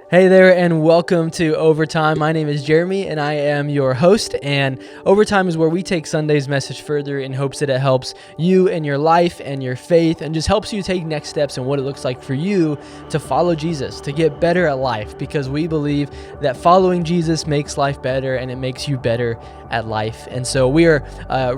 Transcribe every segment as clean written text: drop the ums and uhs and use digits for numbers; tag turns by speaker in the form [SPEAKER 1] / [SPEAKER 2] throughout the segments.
[SPEAKER 1] Hey there, and welcome to Overtime. My name is Jeremy, and I am your host. And Overtime is where we take Sunday's message further in hopes that it helps you in your life and your faith, and just helps you take next steps in what it looks like for you to follow Jesus, to get better at life, because we believe that following Jesus makes life better, and it makes you better at life. And so we are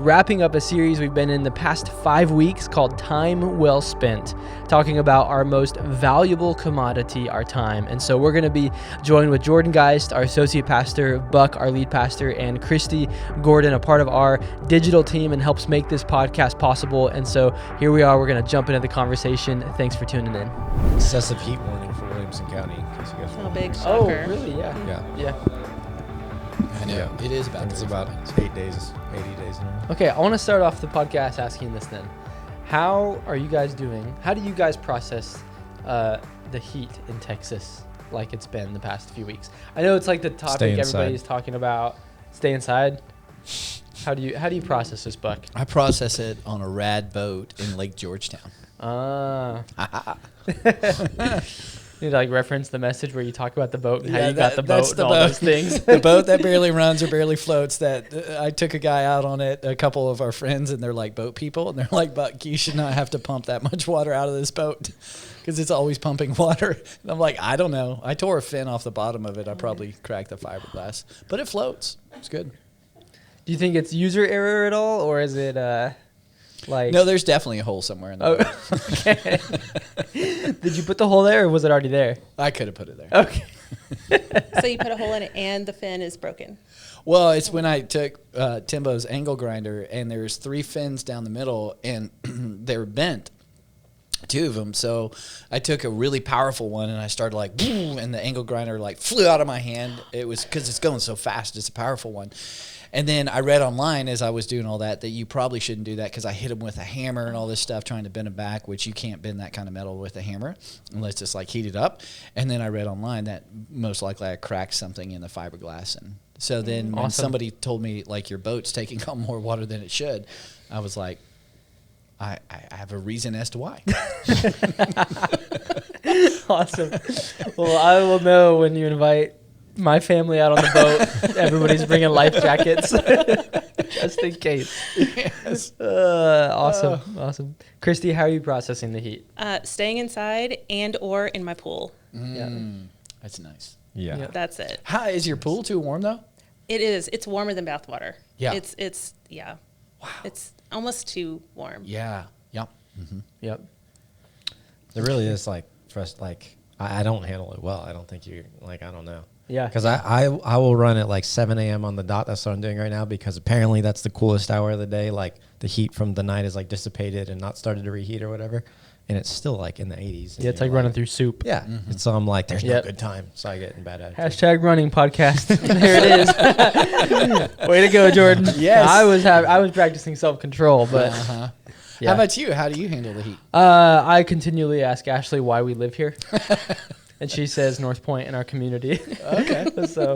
[SPEAKER 1] wrapping up a series we've been in the past 5 weeks called Time Well Spent, talking about our most valuable commodity, our time. And so we're going to be joined with Jordan Geist, our associate pastor, Buck, our lead pastor, and Christy Gordon, a part of our digital team and helps make this podcast possible. And so here we are. We're going to jump into the conversation. Thanks for tuning in.
[SPEAKER 2] Excessive heat warning for Williamson County. In case you guys
[SPEAKER 3] Oh, big shocker.
[SPEAKER 1] Oh, really? Yeah.
[SPEAKER 2] I know.
[SPEAKER 3] Yeah.
[SPEAKER 2] It is about. It's about 8 days, 80 days.
[SPEAKER 1] Okay, I want to start off the podcast asking this then. How are you guys doing? How do you guys process the heat in Texas like it's been the past few weeks? I know it's like the topic everybody's talking about. Stay inside. How do you process this, Buck?
[SPEAKER 4] I process it on a rad boat in Lake Georgetown.
[SPEAKER 1] You need to like reference the message where you talk about the boat and how you got the boat and all those things.
[SPEAKER 4] The boat that barely runs or barely floats. That I took a guy out on it, a couple of our friends, and they're like boat people, and they're like, "Buck, you should not have to pump that much water out of this boat because it's always pumping water." And I'm like, I don't know. I tore a fin off the bottom of it. I probably cracked the fiberglass, but it floats. It's good.
[SPEAKER 1] Do you think it's user error at all, or is it like?
[SPEAKER 4] No, there's definitely a hole somewhere in the boat.
[SPEAKER 1] Okay. Did you put the hole there, or was it already there?
[SPEAKER 4] I could have put it there.
[SPEAKER 1] Okay.
[SPEAKER 3] So you put a hole in it and the fin is broken.
[SPEAKER 4] Well, it's when I took Timbo's angle grinder, and there's 3 fins down the middle, and they were bent, 2 of them. So I took a really powerful one, and I started like, boom, and the angle grinder like flew out of my hand. It was because it's going so fast. It's a powerful one. And then I read online as I was doing all that you probably shouldn't do that because I hit them with a hammer and all this stuff trying to bend them back, which you can't bend that kind of metal with a hammer unless it's like heated up. And then I read online that most likely I cracked something in the fiberglass. And so then when somebody told me like your boat's taking on more water than it should, I was like, I have a reason as to why.
[SPEAKER 1] Awesome. Well, I will know when you invite my family out on the boat. Everybody's bringing life jackets just in case.
[SPEAKER 4] Yes.
[SPEAKER 1] Awesome. Christy, how are you processing the heat?
[SPEAKER 3] Staying inside and or in my pool.
[SPEAKER 4] That's nice.
[SPEAKER 2] Yeah.
[SPEAKER 3] That's it.
[SPEAKER 4] How is your pool too warm though?
[SPEAKER 3] It is. It's warmer than bathwater.
[SPEAKER 4] Yeah.
[SPEAKER 3] It's yeah. Wow. It's almost too warm.
[SPEAKER 4] Yeah. Yep.
[SPEAKER 1] Yep.
[SPEAKER 2] It really is like for us. Like I don't handle it well. I don't think you like. I don't know.
[SPEAKER 1] Yeah.
[SPEAKER 2] Because I will run at like 7 a.m. on the dot. That's what I'm doing right now because apparently that's the coolest hour of the day. Like the heat from the night is like dissipated and not started to reheat or whatever. And it's still like in the 80s.
[SPEAKER 1] Yeah, it's like running through soup.
[SPEAKER 2] Yeah. And so I'm like, there's no good time. So I get in bad attitude.
[SPEAKER 1] Hashtag running podcast. There it is. Way to go, Jordan.
[SPEAKER 4] Yes.
[SPEAKER 1] I was practicing self-control, but
[SPEAKER 4] How about you? How do you handle the heat?
[SPEAKER 1] I continually ask Ashley why we live here. And she says Northpoint in our community.
[SPEAKER 4] Okay.
[SPEAKER 1] So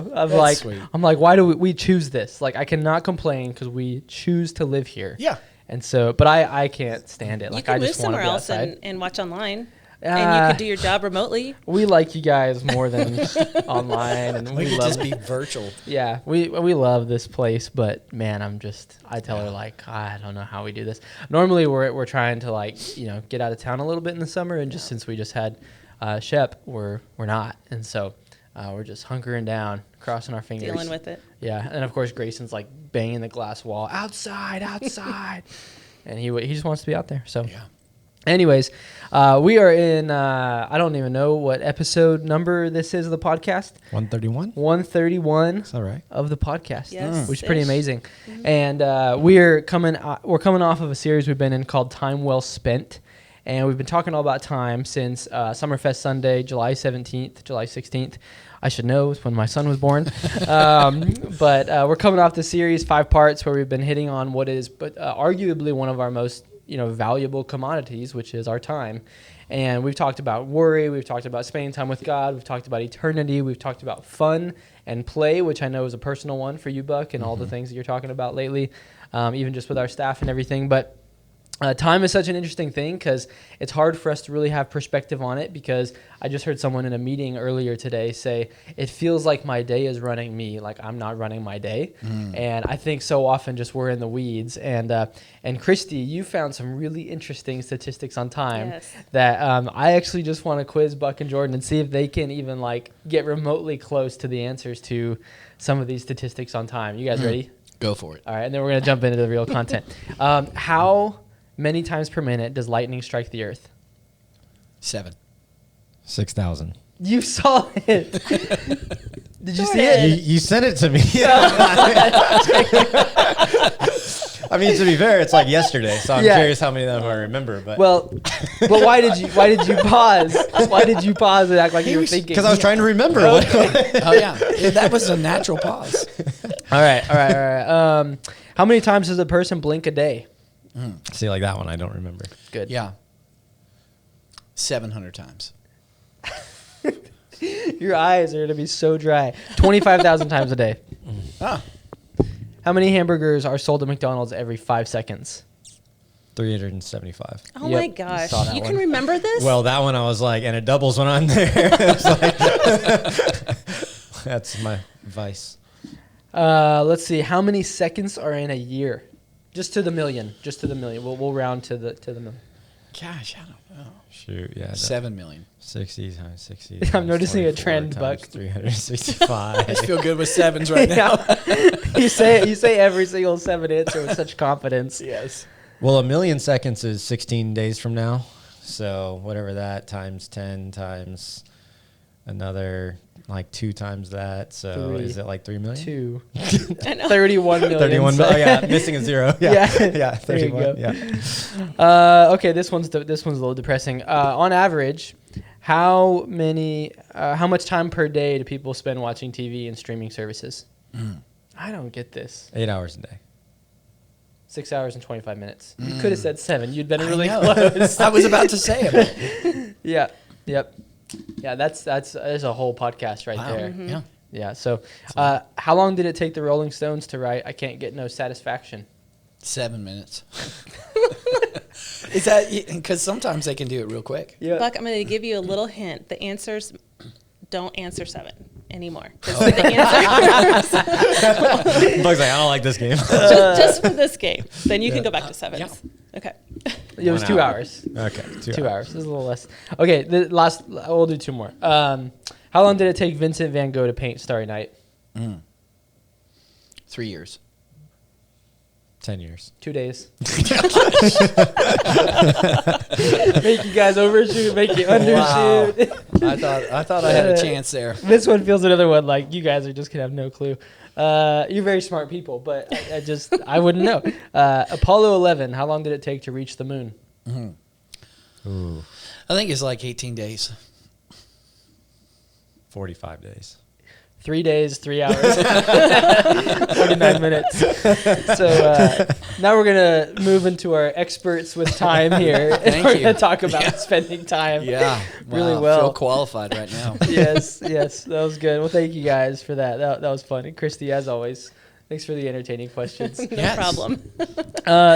[SPEAKER 4] Sweet.
[SPEAKER 1] I'm like, why do we choose this? Like, I cannot complain because we choose to live here.
[SPEAKER 4] Yeah.
[SPEAKER 1] And so, but I can't stand it.
[SPEAKER 3] You
[SPEAKER 1] Like,
[SPEAKER 3] could
[SPEAKER 1] I
[SPEAKER 3] move
[SPEAKER 1] just want to
[SPEAKER 3] somewhere
[SPEAKER 1] be
[SPEAKER 3] else
[SPEAKER 1] outside.
[SPEAKER 3] and watch online. And you could do your job remotely.
[SPEAKER 1] We like you guys more than online, and
[SPEAKER 4] We
[SPEAKER 1] we
[SPEAKER 4] could
[SPEAKER 1] love.
[SPEAKER 4] just be virtual.
[SPEAKER 1] Yeah, we love this place, but man, I tell her like, I don't know how we do this. Normally, we're trying to like get out of town a little bit in the summer, and just since we just had Shep, we're not, and so we're just hunkering down, crossing our fingers,
[SPEAKER 3] Dealing with it.
[SPEAKER 1] Yeah, and of course Grayson's like banging the glass wall, outside, and he just wants to be out there. So
[SPEAKER 4] Yeah.
[SPEAKER 1] Anyways, we are in, I don't even know what episode number this is of the podcast.
[SPEAKER 2] 131?
[SPEAKER 1] 131
[SPEAKER 2] Is that right?
[SPEAKER 1] of the podcast,
[SPEAKER 3] Yes.
[SPEAKER 1] which is pretty amazing. And we're coming off of a series we've been in called Time Well Spent. And we've been talking all about time since Summerfest Sunday, July 17th, July 16th. I should know, it's when my son was born. But we're coming off the series, 5 parts, where we've been hitting on what is arguably one of our most valuable commodities, which is our time. And we've talked about worry, we've talked about spending time with God, we've talked about eternity, we've talked about fun and play, which I know is a personal one for you, Buck, and all the things that you're talking about lately, even just with our staff and everything. But Time is such an interesting thing because it's hard for us to really have perspective on it, because I just heard someone in a meeting earlier today say, it feels like my day is running me, like I'm not running my day. And I think so often just we're in the weeds. And Christy, you found some really interesting statistics on time that I actually just want to quiz Buck and Jordan and see if they can even like get remotely close to the answers to some of these statistics on time. You guys ready?
[SPEAKER 4] Go for it.
[SPEAKER 1] All right, and then we're going to jump into the real content. How many times per minute does lightning strike the earth?
[SPEAKER 4] 7.
[SPEAKER 2] 6,000.
[SPEAKER 1] You saw it. Did you see it?
[SPEAKER 2] You sent it to me. I mean, to be fair, it's like yesterday, so I'm curious how many of them I remember. But
[SPEAKER 1] but why did you pause? Why did you pause and act like you were thinking?
[SPEAKER 2] Because I was trying to remember.
[SPEAKER 4] Oh yeah, that was a natural pause.
[SPEAKER 1] All right. How many times does a person blink a day?
[SPEAKER 2] See, like that one, I don't remember.
[SPEAKER 1] Good.
[SPEAKER 4] Yeah. 700 times.
[SPEAKER 1] Your eyes are going to be so dry. 25,000 times a day.
[SPEAKER 4] Ah.
[SPEAKER 1] How many hamburgers are sold at McDonald's every 5 seconds?
[SPEAKER 2] 375.
[SPEAKER 3] Oh
[SPEAKER 1] Yep,
[SPEAKER 3] my gosh.
[SPEAKER 1] saw that
[SPEAKER 3] You
[SPEAKER 1] one.
[SPEAKER 3] can remember this?
[SPEAKER 2] Well, that one I was like, and it doubles when I'm there. It's like, that's my vice.
[SPEAKER 1] Let's see. How many seconds are in a year? Just to the million. We'll round to the million.
[SPEAKER 4] Gosh, I don't know.
[SPEAKER 2] Shoot, yeah.
[SPEAKER 4] 7 million.
[SPEAKER 2] 60 times 60.
[SPEAKER 1] I'm
[SPEAKER 2] times
[SPEAKER 1] noticing a
[SPEAKER 2] 24
[SPEAKER 1] trend,
[SPEAKER 2] times
[SPEAKER 1] Buck.
[SPEAKER 2] 365.
[SPEAKER 4] I just feel good with 7s right now.
[SPEAKER 1] You say every single 7 answer with such confidence.
[SPEAKER 4] Yes.
[SPEAKER 2] Well, 1 million seconds is 16 days from now. So whatever that times 10 times another like 2 times that. So
[SPEAKER 1] 3.
[SPEAKER 2] is it like 3 million?
[SPEAKER 1] 2.
[SPEAKER 3] I know.
[SPEAKER 1] 31 million.
[SPEAKER 2] 31 million. Yeah, missing a 0. Yeah. Yeah,
[SPEAKER 1] There you
[SPEAKER 2] 31.
[SPEAKER 1] go.
[SPEAKER 2] Yeah.
[SPEAKER 1] Okay, this one's a little depressing. On average, how much time per day do people spend watching TV and streaming services? I don't get this.
[SPEAKER 2] 8 hours a day.
[SPEAKER 1] 6 hours and 25 minutes. You could have said 7. You'd been really
[SPEAKER 4] know.
[SPEAKER 1] close.
[SPEAKER 4] I was about to say it.
[SPEAKER 1] Yeah. Yep. Yeah, that's a whole podcast right there.
[SPEAKER 4] Mm-hmm. Yeah.
[SPEAKER 1] Yeah. So, how long did it take the Rolling Stones to write "I Can't Get No Satisfaction"?
[SPEAKER 4] 7 minutes. Is that because sometimes they can do it real quick?
[SPEAKER 1] Yeah.
[SPEAKER 3] Buck, I'm going to give you a little hint. The answers don't answer 7 anymore. 'Cause the answers,
[SPEAKER 2] Bugs like, I don't like this game.
[SPEAKER 3] just for this game. Then you can go back to 7s.
[SPEAKER 4] Yeah.
[SPEAKER 3] Okay.
[SPEAKER 1] It was 2 hours.
[SPEAKER 2] Okay.
[SPEAKER 1] 2 hours. This is a little less. Okay. We'll do 2 more. How long did it take Vincent Van Gogh to paint Starry Night?
[SPEAKER 4] 3 years.
[SPEAKER 2] 10 years.
[SPEAKER 1] 2 days. Make you guys overshoot, make you undershoot.
[SPEAKER 4] I thought I had a chance there.
[SPEAKER 1] This one feels another one like you guys are just gonna have no clue. You're very smart people, but I wouldn't know. Apollo 11. How long did it take to reach the moon?
[SPEAKER 2] Ooh.
[SPEAKER 4] I think it's like 18 days.
[SPEAKER 2] 45 days.
[SPEAKER 1] 3 days, 3 hours, 49 minutes. So now we're going to move into our experts with time here. And
[SPEAKER 4] Thank
[SPEAKER 1] we're
[SPEAKER 4] you.
[SPEAKER 1] going to talk about spending time.
[SPEAKER 4] Yeah.
[SPEAKER 1] Really
[SPEAKER 4] Wow,
[SPEAKER 1] well.
[SPEAKER 4] I feel qualified right now.
[SPEAKER 1] Yes, that was good. Well, thank you guys for that. That was fun. And Christy, as always, thanks for the entertaining questions.
[SPEAKER 3] No
[SPEAKER 4] Yes.
[SPEAKER 3] problem.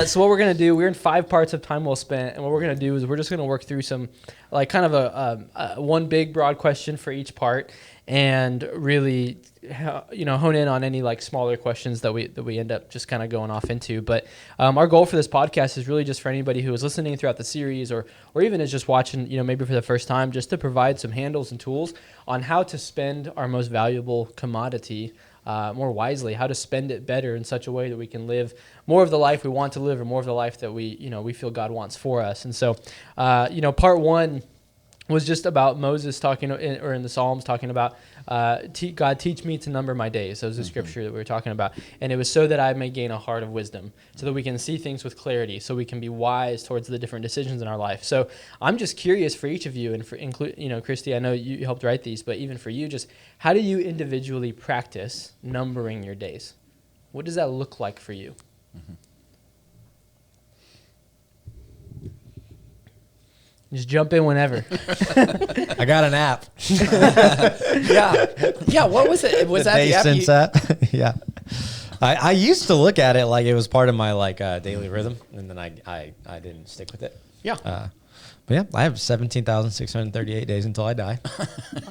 [SPEAKER 1] So what we're going to do, we're in 5 parts of time well spent. And what we're going to do is we're just going to work through some, like kind of a one big broad question for each part, and really, hone in on any like smaller questions that we end up just kind of going off into. But our goal for this podcast is really just for anybody who is listening throughout the series, or even is just watching, maybe for the first time, just to provide some handles and tools on how to spend our most valuable commodity more wisely, how to spend it better in such a way that we can live more of the life we want to live, or more of the life that we feel God wants for us. And so, part 1 was just about Moses talking, or in the Psalms talking about, God, teach me to number my days. That was the scripture that we were talking about. And it was so that I may gain a heart of wisdom, so that we can see things with clarity, so we can be wise towards the different decisions in our life. So I'm just curious for each of you, and for Christy, I know you helped write these, but even for you, just how do you individually practice numbering your days? What does that look like for you? Just jump in whenever.
[SPEAKER 2] I got an app.
[SPEAKER 4] Yeah. What was it? Was that the app?
[SPEAKER 2] Sense app? Yeah. I used to look at it like it was part of my like daily rhythm, and then I didn't stick with it.
[SPEAKER 4] Yeah.
[SPEAKER 2] But yeah, I have 17,638 days until I die.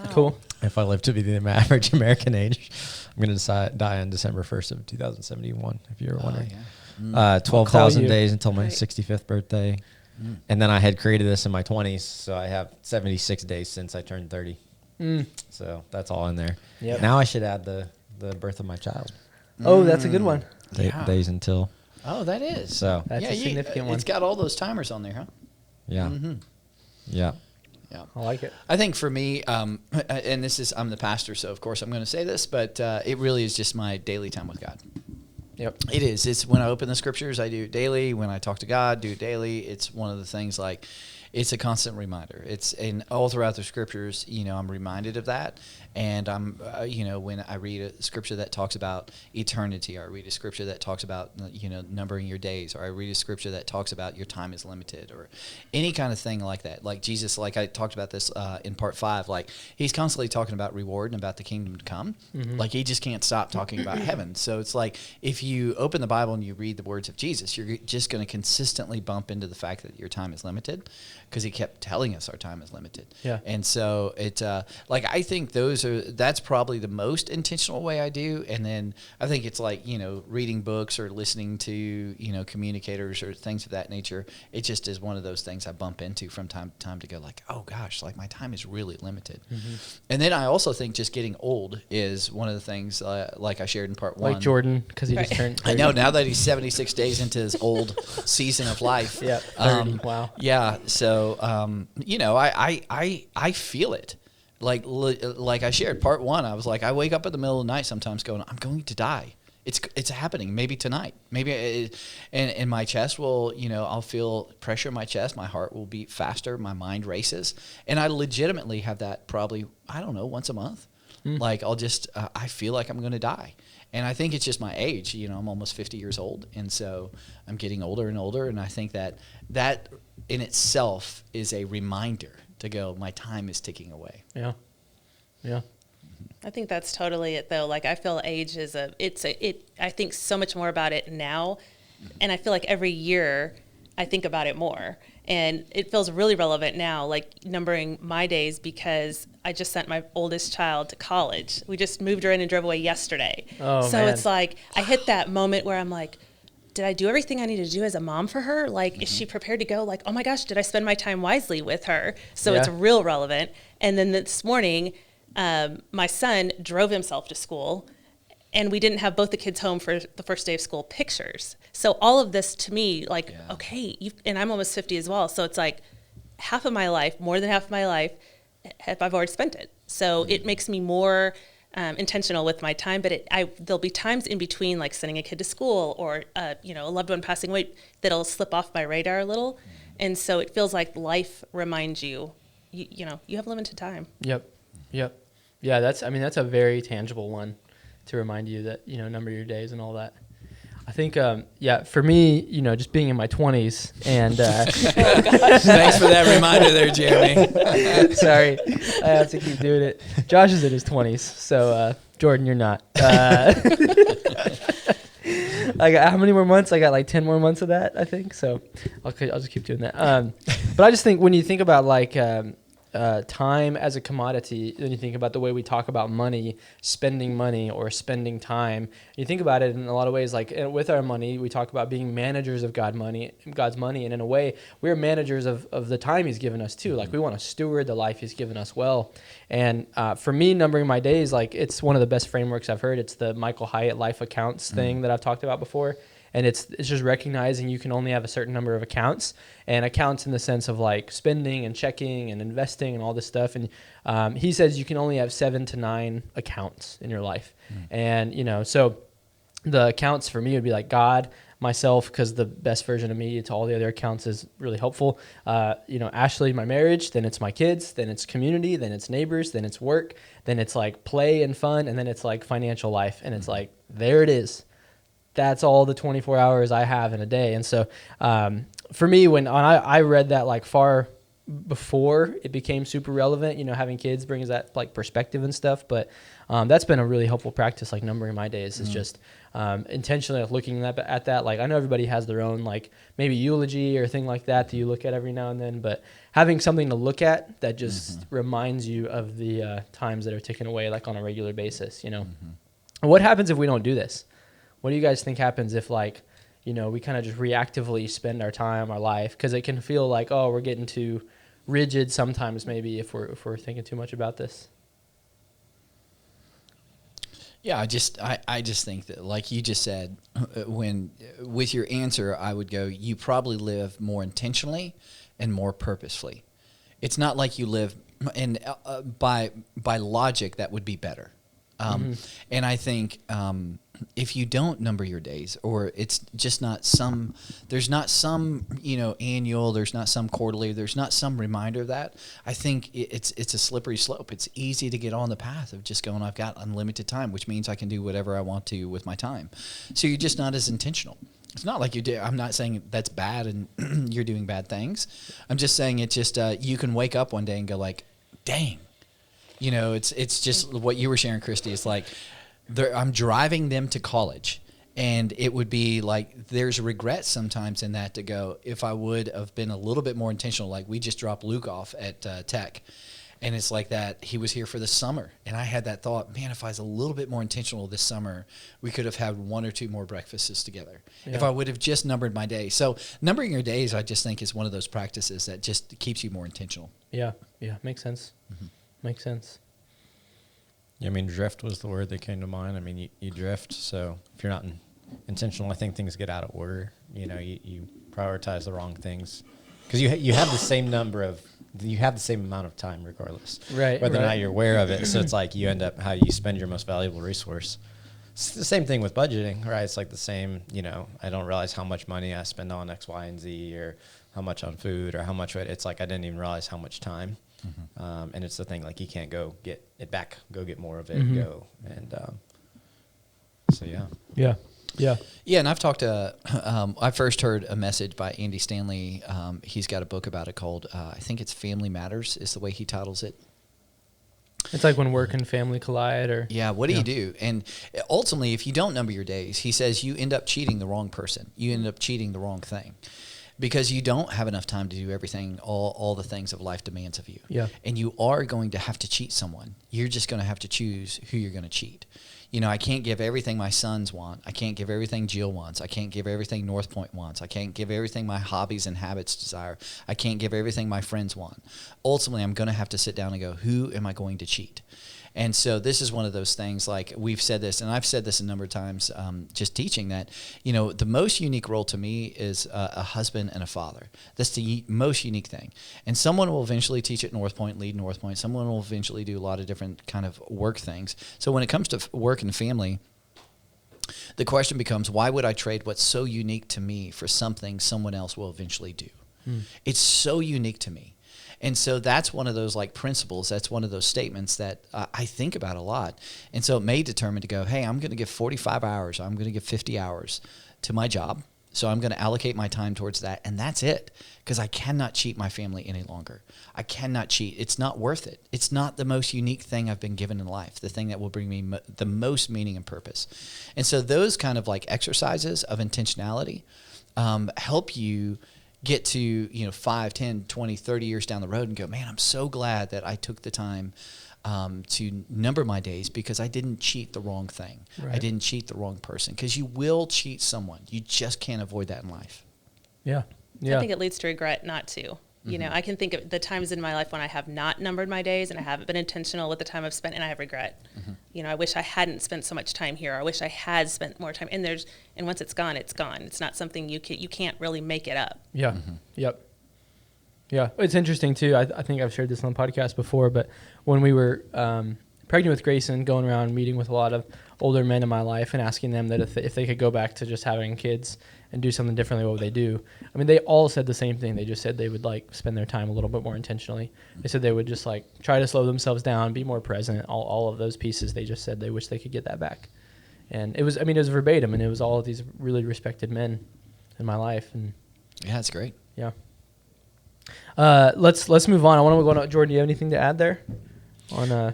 [SPEAKER 1] Cool.
[SPEAKER 2] If I live to be the average American age, I'm going to die on December 1st of 2071, if you were wondering.
[SPEAKER 4] Yeah.
[SPEAKER 2] 12,000
[SPEAKER 1] you.
[SPEAKER 2] days until my
[SPEAKER 3] Right.
[SPEAKER 2] 65th birthday. And then I had created this in my 20s, so I have 76 days since I turned 30. So that's all in there.
[SPEAKER 1] Yep.
[SPEAKER 2] Now I should add the birth of my child.
[SPEAKER 1] Oh, that's a good one.
[SPEAKER 4] Yeah.
[SPEAKER 2] Days until.
[SPEAKER 4] Oh, that is.
[SPEAKER 2] So,
[SPEAKER 1] That's a significant one.
[SPEAKER 4] It's got all those timers on there, huh?
[SPEAKER 2] yeah. Yeah.
[SPEAKER 4] Yeah.
[SPEAKER 1] I like it.
[SPEAKER 4] I think for me, and I'm the pastor, so of course I'm going to say this, but it really is just my daily time with God.
[SPEAKER 1] Yep.
[SPEAKER 4] It is. It's when I open the scriptures, I do it daily. When I talk to God, do it daily. It's one of the things like, it's a constant reminder. It's in all throughout the scriptures, I'm reminded of that. And I'm, when I read a scripture that talks about eternity, or I read a scripture that talks about, numbering your days, or I read a scripture that talks about your time is limited, or any kind of thing like that. Like Jesus, like I talked about this in part 5, like he's constantly talking about reward and about the kingdom to come. Like he just can't stop talking about heaven. So it's like, if you open the Bible and you read the words of Jesus, you're just going to consistently bump into the fact that your time is limited, because he kept telling us our time is limited.
[SPEAKER 1] Yeah.
[SPEAKER 4] And so it, I think that's probably the most intentional way I do. And then I think it's like, reading books or listening to, communicators or things of that nature. It just is one of those things I bump into from time to time to go like, oh gosh, like my time is really limited. And then I also think just getting old is one of the things, like I shared in part 1.
[SPEAKER 1] Like Jordan, because he just
[SPEAKER 3] Right.
[SPEAKER 1] turned 30.
[SPEAKER 4] I know, now that he's 76 days into his old season of life.
[SPEAKER 1] Yeah, 30. Wow.
[SPEAKER 4] Yeah. So, I feel it. Like I shared part 1, I was like, I wake up in the middle of the night sometimes going, I'm going to die. It's happening. Maybe tonight. Maybe, and my chest will, I'll feel pressure in my chest. My heart will beat faster. My mind races. And I legitimately have that probably, I don't know, once a month. Like I'll just, I feel like I'm going to die. And I think it's just my age. I'm almost 50 years old. And so I'm getting older and older. And I think that in itself is a reminder to go, my time is ticking away.
[SPEAKER 1] Yeah. Yeah.
[SPEAKER 3] I think that's totally it, though. Like I feel age is I think so much more about it now, and I feel like every year I think about it more, and it feels really relevant now, like numbering my days, because I just sent my oldest child to college. We just moved her in and drove away yesterday.
[SPEAKER 1] Oh,
[SPEAKER 3] so
[SPEAKER 1] man.
[SPEAKER 3] it's like I hit that moment where I'm like, did I do everything I need to do as a mom for her? Like, is she prepared to go? Like, oh my gosh, did I spend my time wisely with her? So
[SPEAKER 1] Yeah.
[SPEAKER 3] it's real relevant. And then this morning, my son drove himself to school, and we didn't have both the kids home for the first day of school pictures. So all of this to me, like, okay, and I'm almost 50 as well. So it's like half of my life, more than half of my life, I've already spent it. So it makes me more intentional with my time, but there'll be times in between, like sending a kid to school or a loved one passing away, that'll slip off my radar a little, and so it feels like life reminds you, you have limited time.
[SPEAKER 1] Yep. Yeah, that's a very tangible one to remind you that, number your days and all that. I think, for me, just being in my 20s and
[SPEAKER 4] Thanks for that reminder there, Jeremy.
[SPEAKER 1] sorry, I have to keep doing it. Josh is in his 20s, so Jordan, you're not. I got how many more months? I got like 10 more months of that, I think. So I'll just keep doing that. But I just think when you think about like time as a commodity, then you think about the way we talk about money or spending time. You think about it in a lot of ways, like with our money, we talk about being managers of God's money. And in a way, we're managers of the time he's given us too. Like we want to steward the life he's given us well. And for me, numbering my days, like it's one of the best frameworks I've heard. It's the Michael Hyatt life accounts thing that I've talked about before. And it's just recognizing you can only have a certain number of accounts, and accounts in the sense of like spending and checking and investing and all this stuff. And he says you can only have 7 to 9 accounts in your life. And, so the accounts for me would be like God, myself, because the best version of me to all the other accounts is really helpful. Ashley, my marriage, then it's my kids, then it's community, then it's neighbors, then it's work, then it's like play and fun, and then it's like financial life. And it's like, there it is. That's all the 24 hours I have in a day. And so for me, when I read that like far before it became super relevant. Having kids brings that like perspective and stuff. But that's been a really helpful practice. Like numbering my days is just intentionally looking at that. Like I know everybody has their own like maybe eulogy or thing like that you look at every now and then. But having something to look at that just reminds you of the times that are ticking away like on a regular basis. What happens if we don't do this? What do you guys think happens if like we kind of just reactively spend our time, our life? Because it can feel like, oh, we're getting too rigid sometimes maybe if we're thinking too much about this.
[SPEAKER 4] Yeah, I just think that, like you just said, when with your answer, I would go, you probably live more intentionally and more purposefully. It's not like you live, and by logic, that would be better. And I think if you don't number your days, or it's just not there's not some annual, there's not some quarterly, there's not some reminder of that, I think it's a slippery slope. It's easy to get on the path of just going, I've got unlimited time, which means I can do whatever I want to with my time. So you're just not as intentional. It's not like you do. I'm not saying that's bad and you're doing bad things. I'm just saying it's just you can wake up one day and go like, dang. It's just what you were sharing, Christy. It's like I'm driving them to college, and it would be like there's regret sometimes in that to go, if I would have been a little bit more intentional. Like we just dropped Luke off at Tech, and it's like that he was here for the summer, and I had that thought, man, if I was a little bit more intentional this summer, we could have had 1 or 2 more breakfasts together. Yeah. If I would have just numbered my days. So numbering your days, I just think is one of those practices that just keeps you more intentional.
[SPEAKER 1] Yeah, makes sense. Makes sense.
[SPEAKER 2] Yeah, I mean, drift was the word that came to mind. I mean, you drift, so if you're not intentional, I think things get out of order. You prioritize the wrong things because you have the same amount of time regardless,
[SPEAKER 1] right?
[SPEAKER 2] Whether or not you're aware of it. So it's like you end up how you spend your most valuable resource. It's the same thing with budgeting, right? It's like the same. I don't realize how much money I spend on X, Y, and Z, or how much on food, or how much. It's like I didn't even realize how much time. And it's the thing, like you can't go get it back, go get more of it, so yeah.
[SPEAKER 4] And I've talked to I first heard a message by Andy Stanley. He's got a book about it called I think it's Family Matters is the way he titles it.
[SPEAKER 1] It's like when work and family collide, or
[SPEAKER 4] what do you do? And ultimately, if you don't number your days, he says you end up cheating the wrong person, you end up cheating the wrong thing. Because you don't have enough time to do everything, all the things of life demands of you.
[SPEAKER 1] Yeah.
[SPEAKER 4] And you are going to have to cheat someone. You're just going to have to choose who you're going to cheat. I can't give everything my sons want. I can't give everything Jill wants. I can't give everything Northpoint wants. I can't give everything my hobbies and habits desire. I can't give everything my friends want. Ultimately, I'm going to have to sit down and go, who am I going to cheat? And so this is one of those things, like we've said this, and I've said this a number of times, just teaching that, the most unique role to me is a husband and a father. That's the most unique thing. And someone will eventually teach at Northpoint, lead Northpoint. Someone will eventually do a lot of different kind of work things. So when it comes to work and family, the question becomes, why would I trade what's so unique to me for something someone else will eventually do? It's so unique to me. And so that's one of those like principles. That's one of those statements that I think about a lot. And so it may determine to go, hey, I'm going to give 45 hours. I'm going to give 50 hours to my job. So I'm going to allocate my time towards that. And that's it, because I cannot cheat my family any longer. I cannot cheat. It's not worth it. It's not the most unique thing I've been given in life, the thing that will bring me the most meaning and purpose. And so those kind of like exercises of intentionality help you get to 5, 10, 20, 30 years down the road and go, man, I'm so glad that I took the time to number my days, because I didn't cheat the wrong thing. Right. I didn't cheat the wrong person, because you will cheat someone. You just can't avoid that in life.
[SPEAKER 1] Yeah.
[SPEAKER 3] I think it leads to regret not to. I can think of the times in my life when I have not numbered my days and I haven't been intentional with the time I've spent, and I have regret. I wish I hadn't spent so much time here. I wish I had spent more time. And once it's gone, it's gone. It's not something you can't really make it up.
[SPEAKER 1] Yeah. Yep. Yeah. It's interesting too. I think I've shared this on the podcast before, but when we were pregnant with Grayson, going around meeting with a lot of older men in my life and asking them that if they could go back to just having kids and do something differently, what would they do? I mean, they all said the same thing. They just said they would like spend their time a little bit more intentionally. They said they would just like try to slow themselves down, be more present, all of those pieces. They just said they wish they could get that back. And it was verbatim, and it was all of these really respected men in my life. And
[SPEAKER 4] yeah, it's great.
[SPEAKER 1] Yeah. Let's move on. I want to go on. Jordan, do you have anything to add there?
[SPEAKER 2] Well,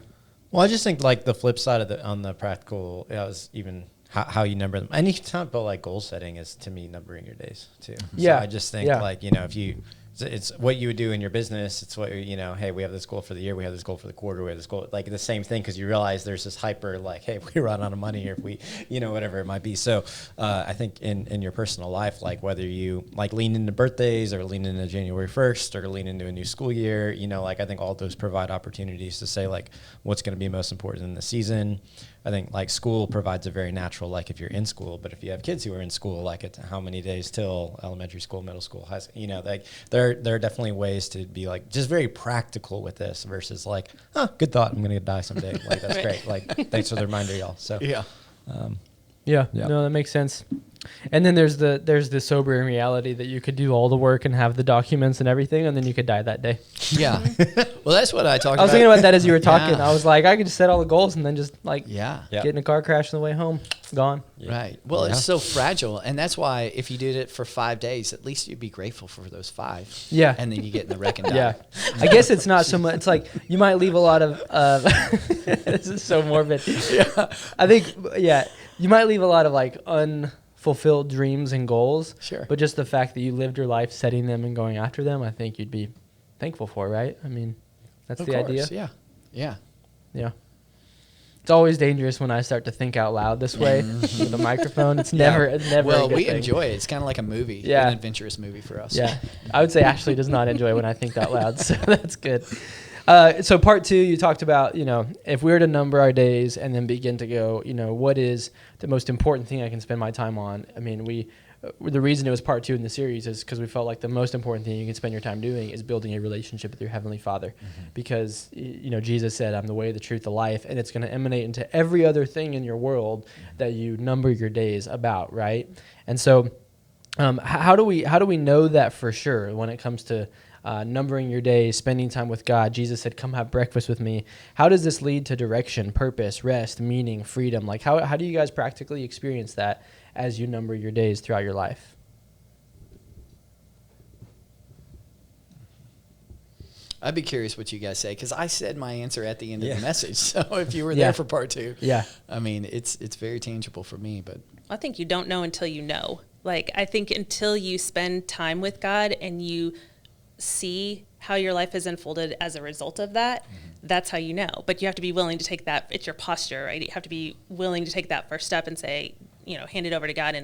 [SPEAKER 2] I just think like the flip side of on the practical, was even how you number them. And you can talk about like goal setting is to me numbering your days too.
[SPEAKER 1] Yeah.
[SPEAKER 2] So I just think like, if it's what you would do in your business. It's what, hey, we have this goal for the year. We have this goal for the quarter. We have this goal, like the same thing. Cause you realize there's this hyper, like, hey, if we run out of money or if we, whatever it might be. So I think in your personal life, like whether you like lean into birthdays or lean into January 1st or lean into a new school year, like I think all those provide opportunities to say like what's going to be most important in the season. I think like school provides a very natural, like if you're in school, but if you have kids who are in school, like it's how many days till elementary school, middle school, high school, like there are definitely ways to be like just very practical with this versus like, good thought, I'm going to die someday. Like that's great. Like thanks for the reminder, y'all. So
[SPEAKER 1] yeah, no, that makes sense. And then there's the sobering reality that you could do all the work and have the documents and everything, and then you could die that day.
[SPEAKER 4] Yeah. Well, that's what I talked about.
[SPEAKER 1] I was thinking about that as you were talking.
[SPEAKER 4] Yeah.
[SPEAKER 1] I was like, I could just set all the goals and then just like
[SPEAKER 4] Yeah.
[SPEAKER 1] get in a car crash on the way home. Gone.
[SPEAKER 2] Yeah.
[SPEAKER 4] Right. Well, it's so fragile. And that's why if you did it for 5 days, at least you'd be grateful for those 5.
[SPEAKER 1] Yeah.
[SPEAKER 4] And then you get in the wreck and die.
[SPEAKER 1] Yeah. I guess it's not so much. It's like you might leave a lot of. This is so morbid. Yeah. I think. Yeah. You might leave a lot of like unfulfilled dreams and goals.
[SPEAKER 4] Sure.
[SPEAKER 1] But just the fact that you lived your life setting them and going after them, I think you'd be thankful for, right? I mean, that's
[SPEAKER 4] Of
[SPEAKER 1] the
[SPEAKER 4] course,
[SPEAKER 1] idea.
[SPEAKER 4] Yeah. Yeah.
[SPEAKER 1] Yeah. It's always dangerous when I start to think out loud this way with a microphone. It's never a
[SPEAKER 4] Well,
[SPEAKER 1] good
[SPEAKER 4] we
[SPEAKER 1] thing.
[SPEAKER 4] enjoy it. It's kind of like a movie.
[SPEAKER 1] Yeah.
[SPEAKER 4] An adventurous movie for us.
[SPEAKER 1] Yeah. I would say Ashley does not enjoy when I think out loud, so that's good. So part 2, you talked about, if we were to number our days and then begin to go, what is the most important thing I can spend my time on? I mean, the reason it was part 2 in the series is because we felt like the most important thing you can spend your time doing is building a relationship with your Heavenly Father. Mm-hmm. Because, Jesus said, I'm the way, the truth, the life, and it's going to emanate into every other thing in your world that you number your days about, right? And so how do we know that for sure when it comes to numbering your days, spending time with God? Jesus said, come have breakfast with me. How does this lead to direction, purpose, rest, meaning, freedom? Like how do you guys practically experience that as you number your days throughout your life?
[SPEAKER 4] I'd be curious what you guys say because I said my answer at the end of the message. So if you were there for part 2, I mean, it's very tangible for me. But
[SPEAKER 3] I think you don't know until you know. Like I think until you spend time with God and you see how your life has unfolded as a result of that, that's how you know. But you have to be willing to take that. It's your posture, right? You have to be willing to take that first step and say, hand it over to God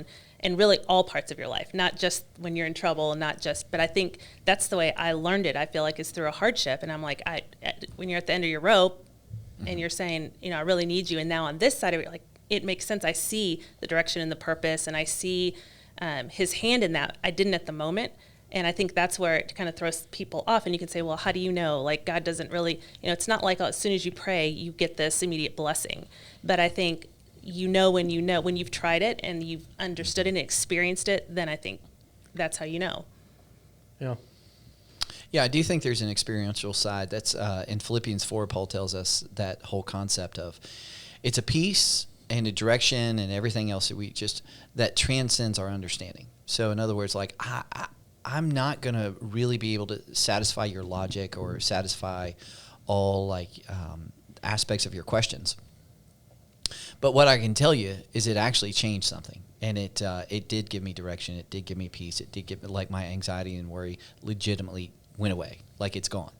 [SPEAKER 3] and really all parts of your life, not just when you're in trouble, but I think that's the way I learned it. I feel like it's through a hardship. And I'm like, when you're at the end of your rope and you're saying, I really need you. And now on this side of it, like, it makes sense. I see the direction and the purpose and I see his hand in that. I didn't at the moment. And I think that's where it kind of throws people off. And you can say, well, how do you know? Like, God doesn't really, it's not like as soon as you pray, you get this immediate blessing. But I think when you've tried it and you've understood it and experienced it, then I think that's how you know.
[SPEAKER 1] Yeah.
[SPEAKER 4] Yeah, I do think there's an experiential side. That's in Philippians 4, Paul tells us that whole concept of it's a peace and a direction and everything else that transcends our understanding. So in other words, like I'm not going to really be able to satisfy your logic or satisfy all aspects of your questions. But what I can tell you is it actually changed something. And it did give me direction. It did give me peace. It did give me, like, my anxiety and worry legitimately went away. Like, it's gone.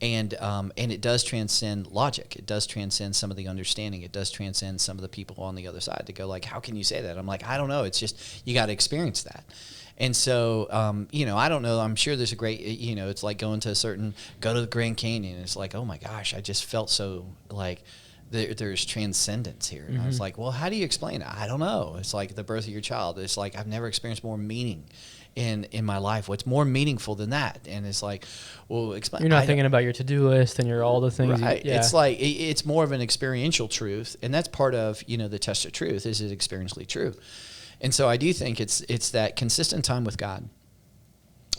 [SPEAKER 4] And it does transcend logic. It does transcend some of the understanding. It does transcend some of the people on the other side to go like, how can you say that? I'm like, I don't know. It's just, you got to experience that. And so, I don't know. I'm sure there's a great, it's like go to the Grand Canyon. And it's like, oh my gosh, I just felt so like there's transcendence here. And I was like, well, how do you explain it? I don't know. It's like the birth of your child. It's like, I've never experienced more meaning in my life. What's more meaningful than that? And it's like, well, explain.
[SPEAKER 1] You're not thinking about your to-do list and all the things.
[SPEAKER 4] Right. It's like, it's more of an experiential truth. And that's part of, the test of truth. Is it experientially true? And so I do think it's that consistent time with God,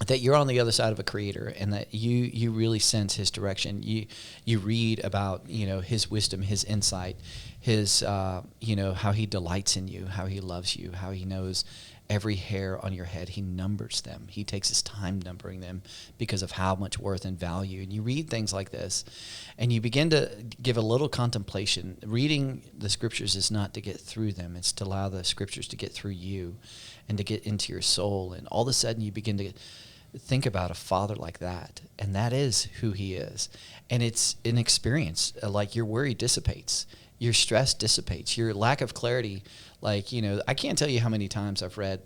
[SPEAKER 4] that you're on the other side of a creator and that you really sense his direction. You read about, his wisdom, his insight, his, how he delights in you, how he loves you, how he knows every hair on your head. He numbers them. He takes his time numbering them because of how much worth and value. And you read things like this, and you begin to give a little contemplation. Reading the scriptures is not to get through them. It's to allow the scriptures to get through you and to get into your soul. And all of a sudden you begin to think about a father like that, and that is who he is. And it's an experience. Like, your worry dissipates, your stress dissipates, your lack of clarity. Like, I can't tell you how many times I've read,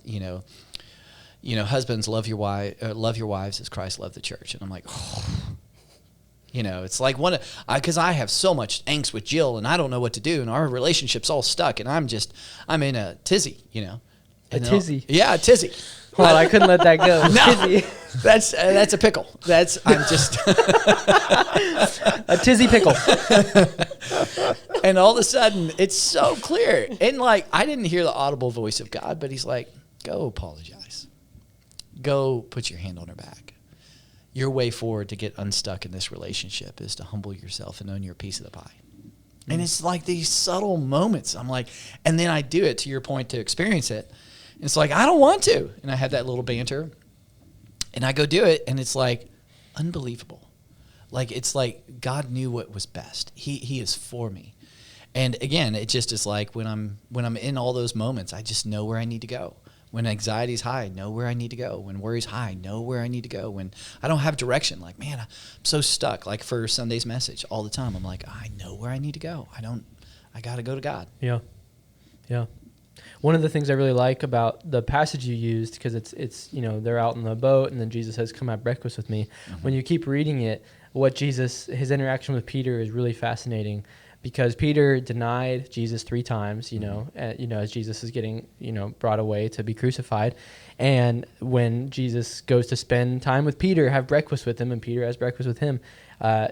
[SPEAKER 4] husbands, love your wives as Christ loved the church. And I'm like, oh. It's like because I have so much angst with Jill, and I don't know what to do, and our relationship's all stuck, and I'm in a tizzy,
[SPEAKER 1] A tizzy.
[SPEAKER 4] Yeah, a tizzy.
[SPEAKER 1] Well, I couldn't let that go.
[SPEAKER 4] No,
[SPEAKER 1] Tizzy.
[SPEAKER 4] that's a pickle. I'm just
[SPEAKER 1] A tizzy pickle.
[SPEAKER 4] And all of a sudden, it's so clear. And like, I didn't hear the audible voice of God, but he's like, go apologize. Go put your hand on her back. Your way forward to get unstuck in this relationship is to humble yourself and own your piece of the pie. And it's like these subtle moments. I'm like, and then I do it, to your point, to experience it. It's like, I don't want to. And I had that little banter. And I go do it, and it's like unbelievable. Like, it's like God knew what was best. He is for me. And again, it just is like when I'm in all those moments, I just know where I need to go. When anxiety's high, I know where I need to go. When worry's high, I know where I need to go. When I don't have direction, like, man, I'm so stuck. Like for Sunday's message, all the time, I'm like, I know where I need to go. I got to go to God.
[SPEAKER 1] Yeah. Yeah. One of the things I really like about the passage you used, because it's they're out in the boat, and then Jesus says, come have breakfast with me. Mm-hmm. When you keep reading it, his interaction with Peter is really fascinating, because Peter denied Jesus 3 times, as Jesus is getting, brought away to be crucified. And when Jesus goes to spend time with Peter, have breakfast with him, and Peter has breakfast with him,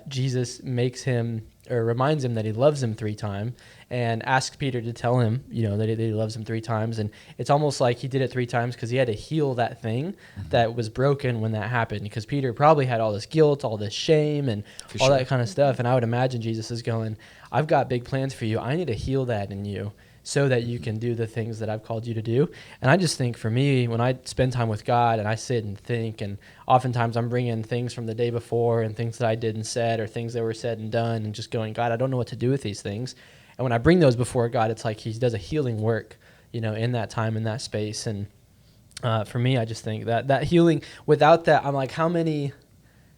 [SPEAKER 1] Jesus reminds him that he loves him 3 times, and asks Peter to tell him, that he loves him 3 times. And it's almost like he did it 3 times because he had to heal that thing that was broken when that happened. Because Peter probably had all this guilt, all this shame, and all that kind of stuff. And I would imagine Jesus is going, I've got big plans for you. I need to heal that in you so that you can do the things that I've called you to do. And I just think for me, when I spend time with God and I sit and think, and oftentimes I'm bringing things from the day before and things that I did and said, or things that were said and done, and just going, God, I don't know what to do with these things. And when I bring those before God, it's like he does a healing work, in that time, in that space. And for me, I just think that healing, without that, I'm like, how many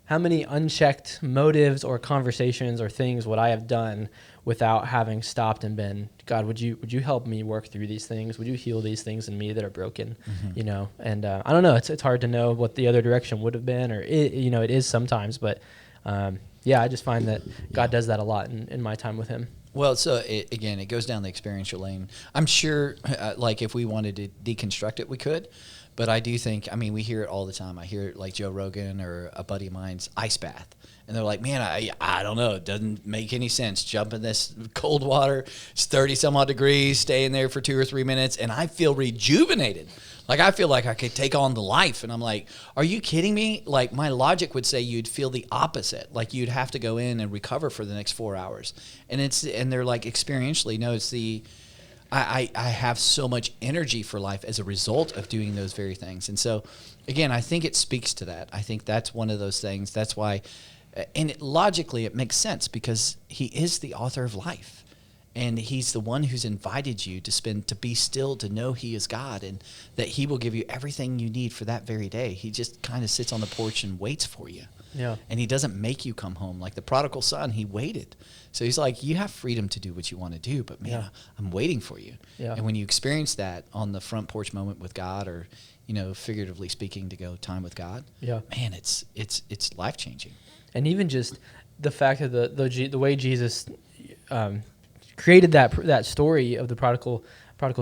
[SPEAKER 1] unchecked motives or conversations or things would I have done without having stopped and been, God, would you help me work through these things? Would you heal these things in me that are broken? Mm-hmm. And I don't know, it's hard to know what the other direction would have been, or it is sometimes, but I just find that God does that a lot in my time with him.
[SPEAKER 4] Well, so it goes down the experiential lane. I'm sure, like, if we wanted to deconstruct it, we could. But I do think, we hear it all the time. I hear it like Joe Rogan or a buddy of mine's ice bath. And they're like, man, I don't know. It doesn't make any sense. Jump in this cold water, it's 30 some odd degrees, stay in there for 2 or 3 minutes, and I feel rejuvenated. Like, I feel like I could take on the life. And I'm like, are you kidding me? Like, my logic would say you'd feel the opposite. Like, you'd have to go in and recover for the next 4 hours. And they're like, experientially, no, it's I have so much energy for life as a result of doing those very things. And so, again, I think it speaks to that. I think that's one of those things. That's why, logically, it makes sense, because he is the author of life. And he's the one who's invited you to be still, to know he is God, and that he will give you everything you need for that very day. He just kind of sits on the porch and waits for you.
[SPEAKER 1] Yeah.
[SPEAKER 4] And he doesn't make you come home. Like the prodigal son, he waited. So he's like, you have freedom to do what you want to do, but man, I'm waiting for you. Yeah. And when you experience that on the front porch moment with God, or, figuratively speaking, to go time with God, man, it's life-changing. And
[SPEAKER 1] even just the fact of the way Jesus created that story of the prodigal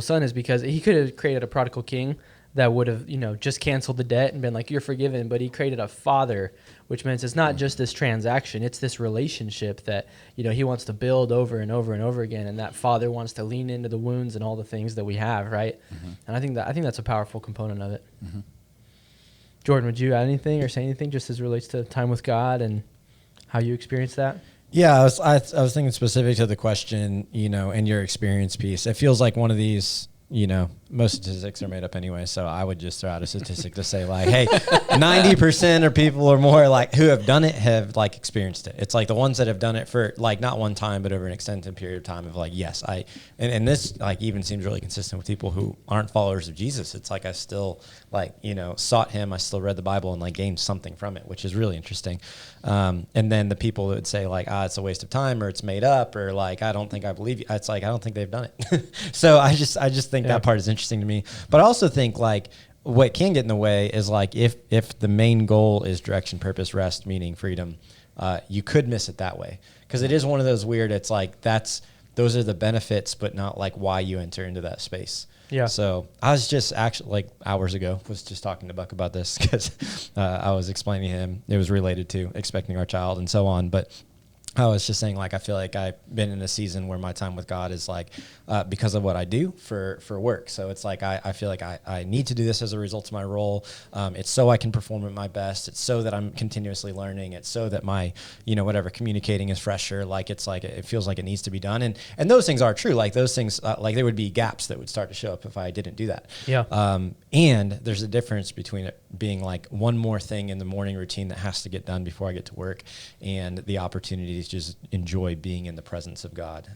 [SPEAKER 1] son is because he could have created a prodigal king that would have, just canceled the debt and been like, you're forgiven. But he created a father, which means it's not just this transaction, it's this relationship that, he wants to build over and over and over again. And that father wants to lean into the wounds and all the things that we have, right? Mm-hmm. And I think that's a powerful component of it. Mm-hmm. Jordan, would you add anything or say anything just as it relates to time with God and how you experience that?
[SPEAKER 2] Yeah, I was thinking specific to the question, and your experience piece. It feels like one of these, most statistics are made up anyway, so I would just throw out a statistic to say like, hey, 90% of people or more like who have done it have like experienced it. It's like the ones that have done it for like not one time, but over an extended period of time of like, yes, and this like even seems really consistent with people who aren't followers of Jesus. It's like I still like, sought him. I still read the Bible and like gained something from it, which is really interesting. And then the people that would say like, it's a waste of time or it's made up or like, I don't think I believe you. It's like, I don't think they've done it. So I just think that part is interesting to me. But I also think like what can get in the way is like if the main goal is direction, purpose, rest, meaning, freedom, you could miss it that way. Because it is one of those weird, it's like those are the benefits, but not like why you enter into that space.
[SPEAKER 1] Yeah.
[SPEAKER 2] So I was just actually like hours ago was just talking to Buck about this because I was explaining to him it was related to expecting our child and so on. But I was just saying, like, I feel like I've been in a season where my time with God is like, because of what I do for work. So it's like, I feel like I need to do this as a result of my role. It's so I can perform at my best. It's so that I'm continuously learning. It's so that my, whatever communicating is fresher. Like, it's like, it feels like it needs to be done. And those things are true. Like those things, like there would be gaps that would start to show up if I didn't do that.
[SPEAKER 1] Yeah.
[SPEAKER 2] And there's a difference between it being like one more thing in the morning routine that has to get done before I get to work and the opportunity to just enjoy being in the presence of God.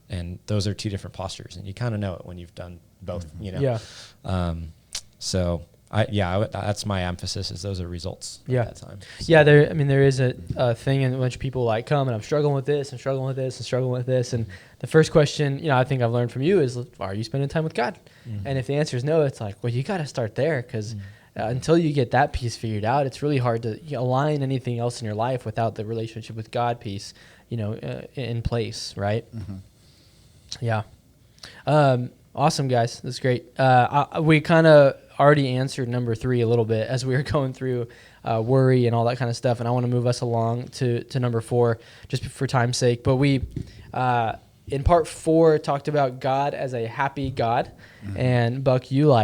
[SPEAKER 2] And those are two different postures, and you kind of know it when you've done both,
[SPEAKER 1] Yeah.
[SPEAKER 2] So that's my emphasis is those are results
[SPEAKER 1] Yeah.
[SPEAKER 2] at that time. So.
[SPEAKER 1] Yeah. There is a thing in which people like come and I'm struggling with this and struggling with this and struggling with this. And the first question, I think I've learned from you is, are you spending time with God?
[SPEAKER 2] Mm-hmm.
[SPEAKER 1] And if the answer is no, it's like, well, you got to start there because until you get that piece figured out, it's really hard to align anything else in your life without the relationship with God piece, in place, right?
[SPEAKER 4] Mm-hmm.
[SPEAKER 1] Yeah. Awesome, guys. That's great. We kind of already answered number 3 a little bit as we were going through worry and all that kind of stuff, and I want to move us along to number 4 just for time's sake. But we, in part 4, talked about God as a happy God, and Buck, you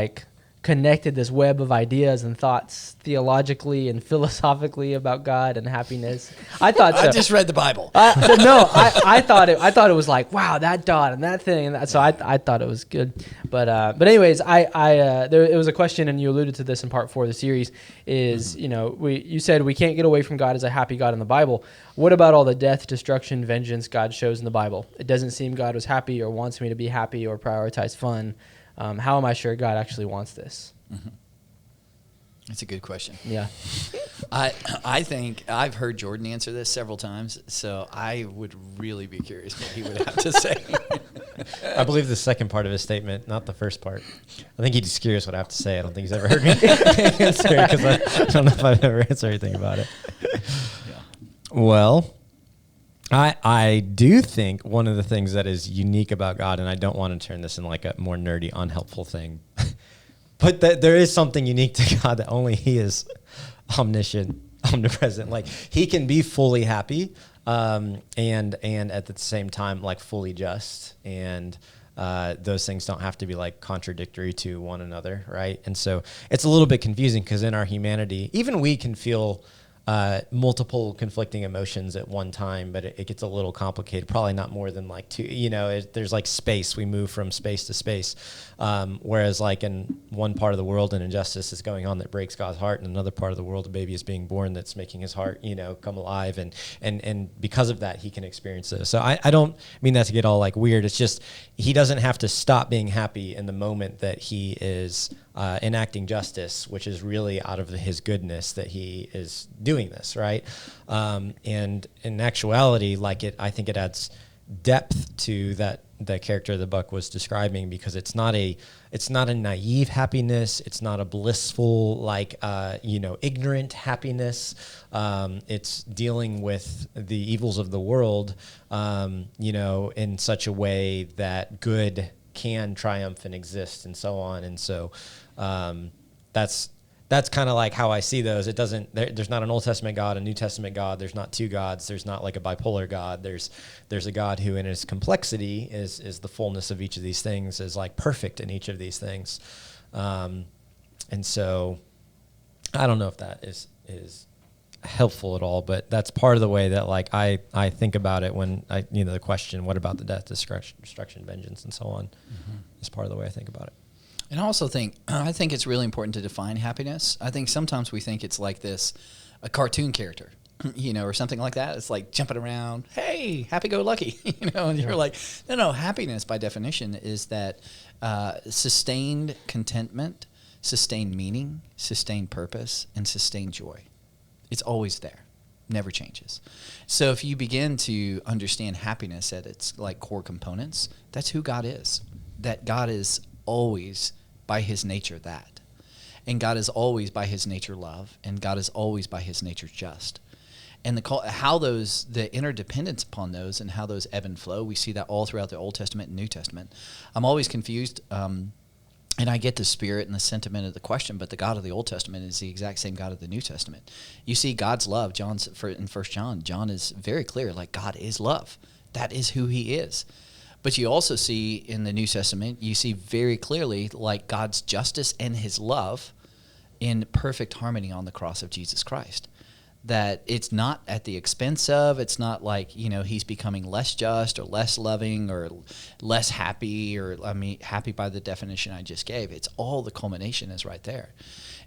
[SPEAKER 1] connected this web of ideas and thoughts theologically and philosophically about God and happiness. I thought so.
[SPEAKER 4] I just read the Bible.
[SPEAKER 1] I thought it was like, wow, that dot and that thing, and that, so I thought it was good. But anyways, it was a question, and you alluded to this in part 4 of the series. Is you said we can't get away from God as a happy God in the Bible. What about all the death, destruction, vengeance God shows in the Bible? It doesn't seem God was happy or wants me to be happy or prioritize fun. How am I sure God actually wants this?
[SPEAKER 4] Mm-hmm. That's a good question.
[SPEAKER 1] Yeah.
[SPEAKER 4] I think I've heard Jordan answer this several times, so I would really be curious what he would have to say.
[SPEAKER 2] I believe the second part of his statement, not the first part. I think he's just curious what I have to say. I don't think he's ever heard me answer because I don't know if I've ever answered anything about it.
[SPEAKER 4] Yeah.
[SPEAKER 2] Well, I do think one of the things that is unique about God, and I don't want to turn this in like a more nerdy, unhelpful thing, but that there is something unique to God that only He is omniscient, omnipresent. Like He can be fully happy, and at the same time like fully just, and those things don't have to be like contradictory to one another, right? And so it's a little bit confusing because in our humanity, even we can feel multiple conflicting emotions at one time, but it gets a little complicated. Probably not more than like 2. There's like space. We move from space to space. Whereas like in one part of the world, an injustice is going on that breaks God's heart, and another part of the world, a baby is being born that's making His heart, come alive, and because of that, He can experience this. So I don't mean that to get all like weird. It's just He doesn't have to stop being happy in the moment that He is enacting justice, which is really out of His goodness that He is doing this, right? And in actuality, I think it adds depth to that character the Buck was describing, because it's not a naive happiness, it's not a blissful ignorant happiness. It's dealing with the evils of the world, in such a way that good can triumph and exist, and so on. And so that's kind of like how I see those. There's not an Old Testament God, a New Testament God. There's not two gods. There's not like a bipolar God. There's a God who in his complexity is the fullness of each of these things, is like perfect in each of these things. And so I don't know if that is helpful at all, but that's part of the way that like I think about it when the question, what about the death, destruction, vengeance, and so on, is part of the way I think about it.
[SPEAKER 4] And I also think, I think it's really important to define happiness. I think sometimes we think it's like this, a cartoon character, or something like that. It's like jumping around, hey, happy-go-lucky, and you're like, no, happiness by definition is that sustained contentment, sustained meaning, sustained purpose, and sustained joy. It's always there, never changes. So if you begin to understand happiness at its like core components, that's who God is. That God is always by his nature that. And God is always by his nature love, and God is always by his nature just. And the interdependence upon those and how those ebb and flow, we see that all throughout the Old Testament and New Testament. I'm always confused, and I get the spirit and the sentiment of the question, but the God of the Old Testament is the exact same God of the New Testament. You see God's love, in 1 John is very clear, like God is love. That is who he is. But you also see in the New Testament, you see very clearly like God's justice and his love in perfect harmony on the cross of Jesus Christ. That it's not at the expense of, it's not like, he's becoming less just or less loving or less happy happy by the definition I just gave. It's all the culmination is right there.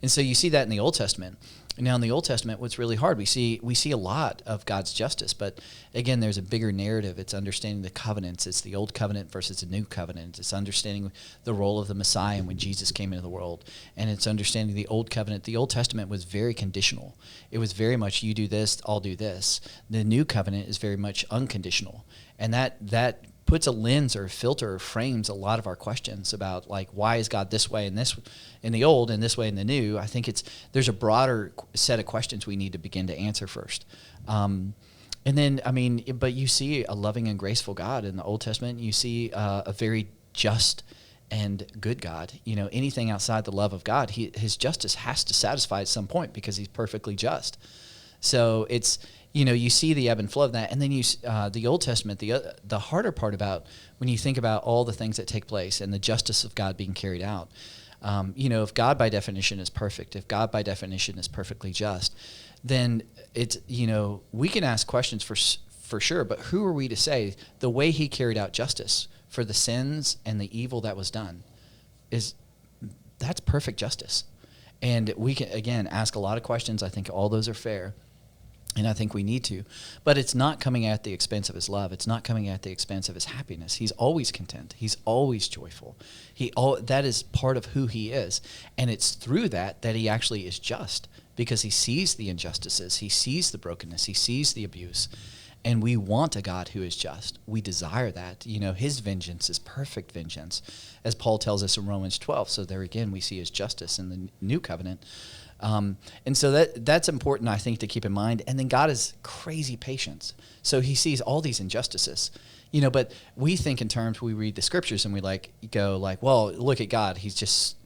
[SPEAKER 4] And so you see that in the Old Testament. Now in the Old Testament, what's really hard, we see a lot of God's justice, but again, there's a bigger narrative. It's understanding the covenants. It's the Old Covenant versus the New Covenant. It's understanding the role of the Messiah when Jesus came into the world, and it's understanding the Old Covenant. The Old Testament was very conditional. It was very much, you do this, I'll do this. The New Covenant is very much unconditional, and that puts a lens or a filter or frames a lot of our questions about like, why is God this way and this in the old and this way in the new? I think there's a broader set of questions we need to begin to answer first. And then, but you see a loving and graceful God in the Old Testament. You see a very just and good God. Anything outside the love of God, his justice has to satisfy at some point because he's perfectly just. So it's, you see the ebb and flow of that. And then the Old Testament, the harder part about when you think about all the things that take place and the justice of God being carried out, if God by definition is perfect, if God by definition is perfectly just, then it's, we can ask questions for sure, but who are we to say the way he carried out justice for the sins and the evil that was done that's perfect justice. And we can, again, ask a lot of questions. I think all those are fair. And I think we need to. But it's not coming at the expense of his love. It's not coming at the expense of his happiness. He's always content. He's always joyful. That is part of who he is. And it's through that he actually is just, because he sees the injustices. He sees the brokenness. He sees the abuse. And we want a God who is just. We desire that. His vengeance is perfect vengeance, as Paul tells us in Romans 12. So there again, we see his justice in the new covenant. And so that's important, I think, to keep in mind. And then God is crazy patience. So he sees all these injustices, but we think in terms, we read the scriptures and we well, look at God. He's just,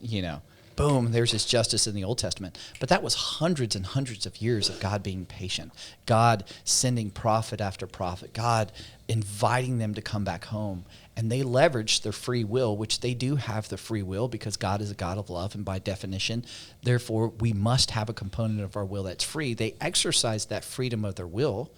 [SPEAKER 4] boom, there's his justice in the Old Testament. But that was hundreds and hundreds of years of God being patient, God sending prophet after prophet, God inviting them to come back home. And they leveraged their free will, which they do have the free will because God is a God of love. And by definition, therefore, we must have a component of our will that's free. They exercise that freedom of their will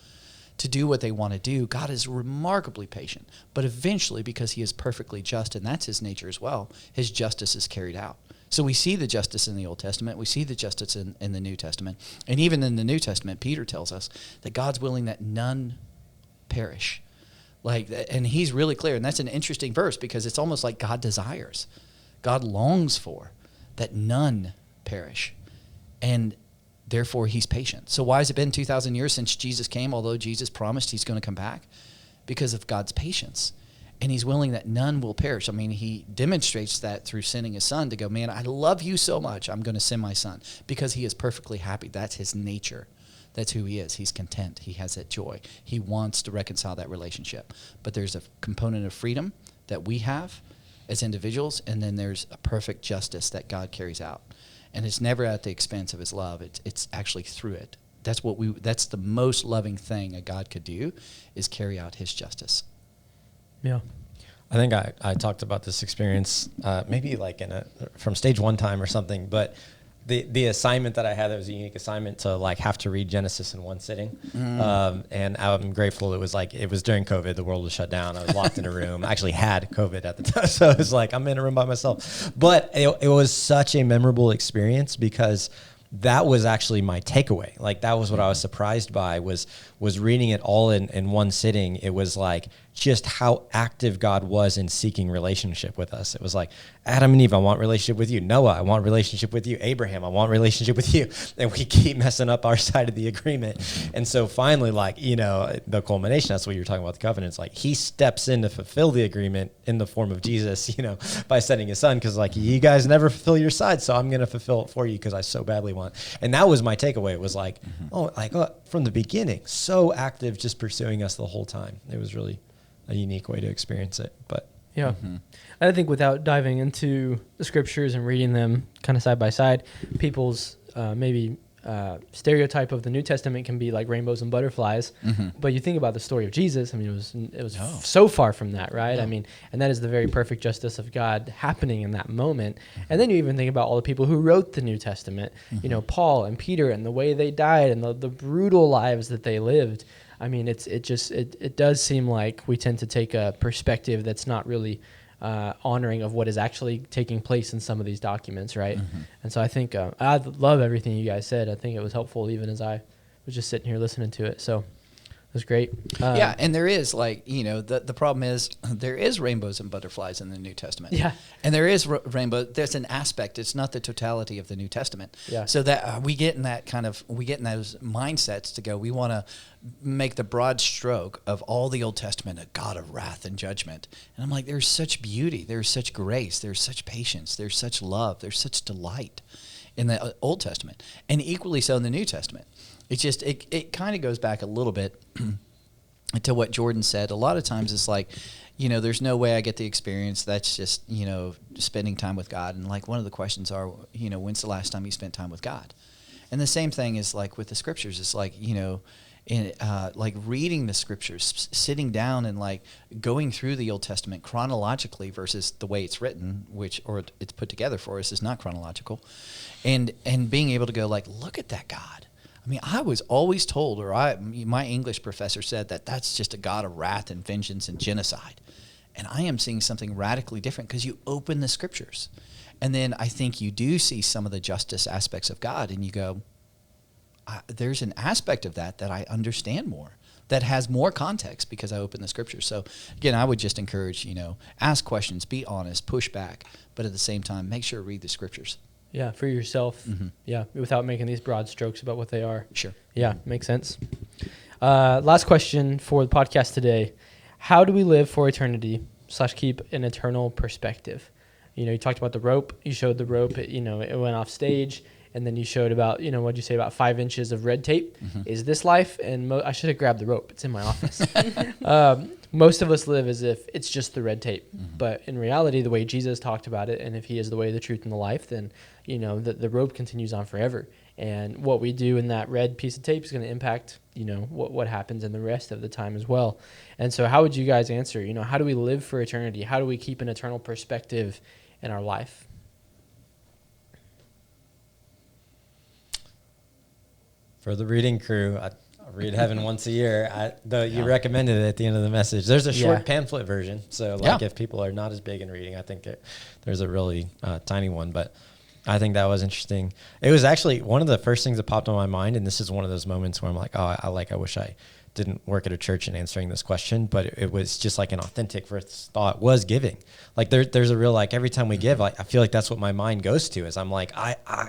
[SPEAKER 4] to do what they want to do. God is remarkably patient. But eventually, because he is perfectly just, and that's his nature as well, his justice is carried out. So we see the justice in the Old Testament. We see the justice in the New Testament. And even in the New Testament, Peter tells us that God's willing that none perish. And he's really clear. And that's an interesting verse because it's almost like God desires, God longs for that none perish. And therefore he's patient. So why has it been 2,000 years since Jesus came, although Jesus promised he's going to come back? Because of God's patience. And he's willing that none will perish. He demonstrates that through sending his son to go, man, I love you so much, I'm going to send my son, because he is perfectly happy. That's his nature. That's who he is. He's content. He has that joy. He wants to reconcile that relationship. But there's a component of freedom that we have as individuals, and then there's a perfect justice that God carries out. And it's never at the expense of his love. It's actually through it. That's the most loving thing a God could do, is carry out his justice.
[SPEAKER 1] Yeah.
[SPEAKER 2] I think I talked about this experience maybe from stage one time or something, but the assignment that I had, that was a unique assignment to like have to read Genesis in one sitting. And I'm grateful it was during COVID. The world was shut down. I was locked in a room. I actually had COVID at the time. So it was like, I'm in a room by myself. But it was such a memorable experience because that was actually my takeaway. Like that was what I was surprised by was reading it all in one sitting. It was like just how active God was in seeking relationship with us. It was like, Adam and Eve, I want relationship with you. Noah, I want relationship with you. Abraham, I want relationship with you. And we keep messing up our side of the agreement. And so finally, like, you know, the culmination, that's what you're talking about, the covenants. Like he steps in to fulfill the agreement in the form of Jesus, you know, by sending his son. Cause like you guys never fulfill your side. So I'm going to fulfill it for you because I so badly want. And that was my takeaway. It was like, from the beginning, so active, just pursuing us the whole time. It was really a unique way to experience it. But
[SPEAKER 1] yeah. I think without diving into the scriptures and reading them kind of side by side, people's stereotype of the New Testament can be like rainbows and butterflies. But you think about the story of Jesus, I mean, it was so far from that, right? I mean, and that is the very perfect justice of God happening in that moment. And then you even think about all the people who wrote the New Testament, you know, Paul and Peter, and the way they died and the brutal lives that they lived. I mean, it does seem like we tend to take a perspective that's not really honoring of what is actually taking place in some of these documents, right? And so I think I love everything you guys said. I think it was helpful even as I was just sitting here listening to it. So it was great.
[SPEAKER 4] Yeah, and there is like, you know, the problem is there is rainbows and butterflies in the New Testament. Yeah. And there is rainbow. There's an aspect. It's not the totality of the New Testament. Yeah. So that we get in those mindsets to go, we want to make the broad stroke of all the Old Testament a God of wrath and judgment. And I'm like, there's such beauty. There's such grace. There's such patience. There's such love. There's such delight in the Old Testament. And equally so in the New Testament. It's just, it kind of goes back a little bit to what Jordan said. A lot of times it's like, you know, there's no way I get the experience. That's just, you know, spending time with God. And like one of the questions are, you know, when's the last time you spent time with God? And the same thing is like with the scriptures. It's like, you know, like reading the scriptures, sitting down and like going through the Old Testament chronologically versus the way it's written, or it's put together for us is not chronological, and being able to go like, look at that God. I mean, I was always told, my English professor said that that's just a God of wrath and vengeance and genocide. And I am seeing something radically different because you open the scriptures. And then I think you do see some of the justice aspects of God and you go, there's an aspect of that I understand more, that has more context because I open the scriptures. So again, I would just encourage, you know, ask questions, be honest, push back, but at the same time, make sure to read the scriptures.
[SPEAKER 1] Yeah, for yourself. Yeah, without making these broad strokes about what they are.
[SPEAKER 4] Sure.
[SPEAKER 1] Yeah, makes sense. Last question for the podcast today. How do we live for eternity / keep an eternal perspective? You know, you talked about the rope. You showed the rope. It went off stage. And then you showed about, you know, what'd you say, about 5 inches of red tape. Is this life? And I should have grabbed the rope. It's in my office. Most of us live as if it's just the red tape. But in reality, the way Jesus talked about it, and if he is the way, the truth, and the life, then, you know, the rope continues on forever. And what we do in that red piece of tape is going to impact, you know, what happens in the rest of the time as well. And so how would you guys answer? You know, how do we live for eternity? How do we keep an eternal perspective in our life?
[SPEAKER 2] For the reading crew, I read Heaven once a year. You recommended it at the end of the message. There's a short pamphlet version. So like if people are not as big in reading, I think there's a really tiny one. But I think that was interesting. It was actually one of the first things that popped on my mind. And this is one of those moments where I'm like, I wish I didn't work at a church and answering this question, but it was just like an authentic first thought was giving. Like there's a real, like every time we give, like I feel like that's what my mind goes to is I'm like,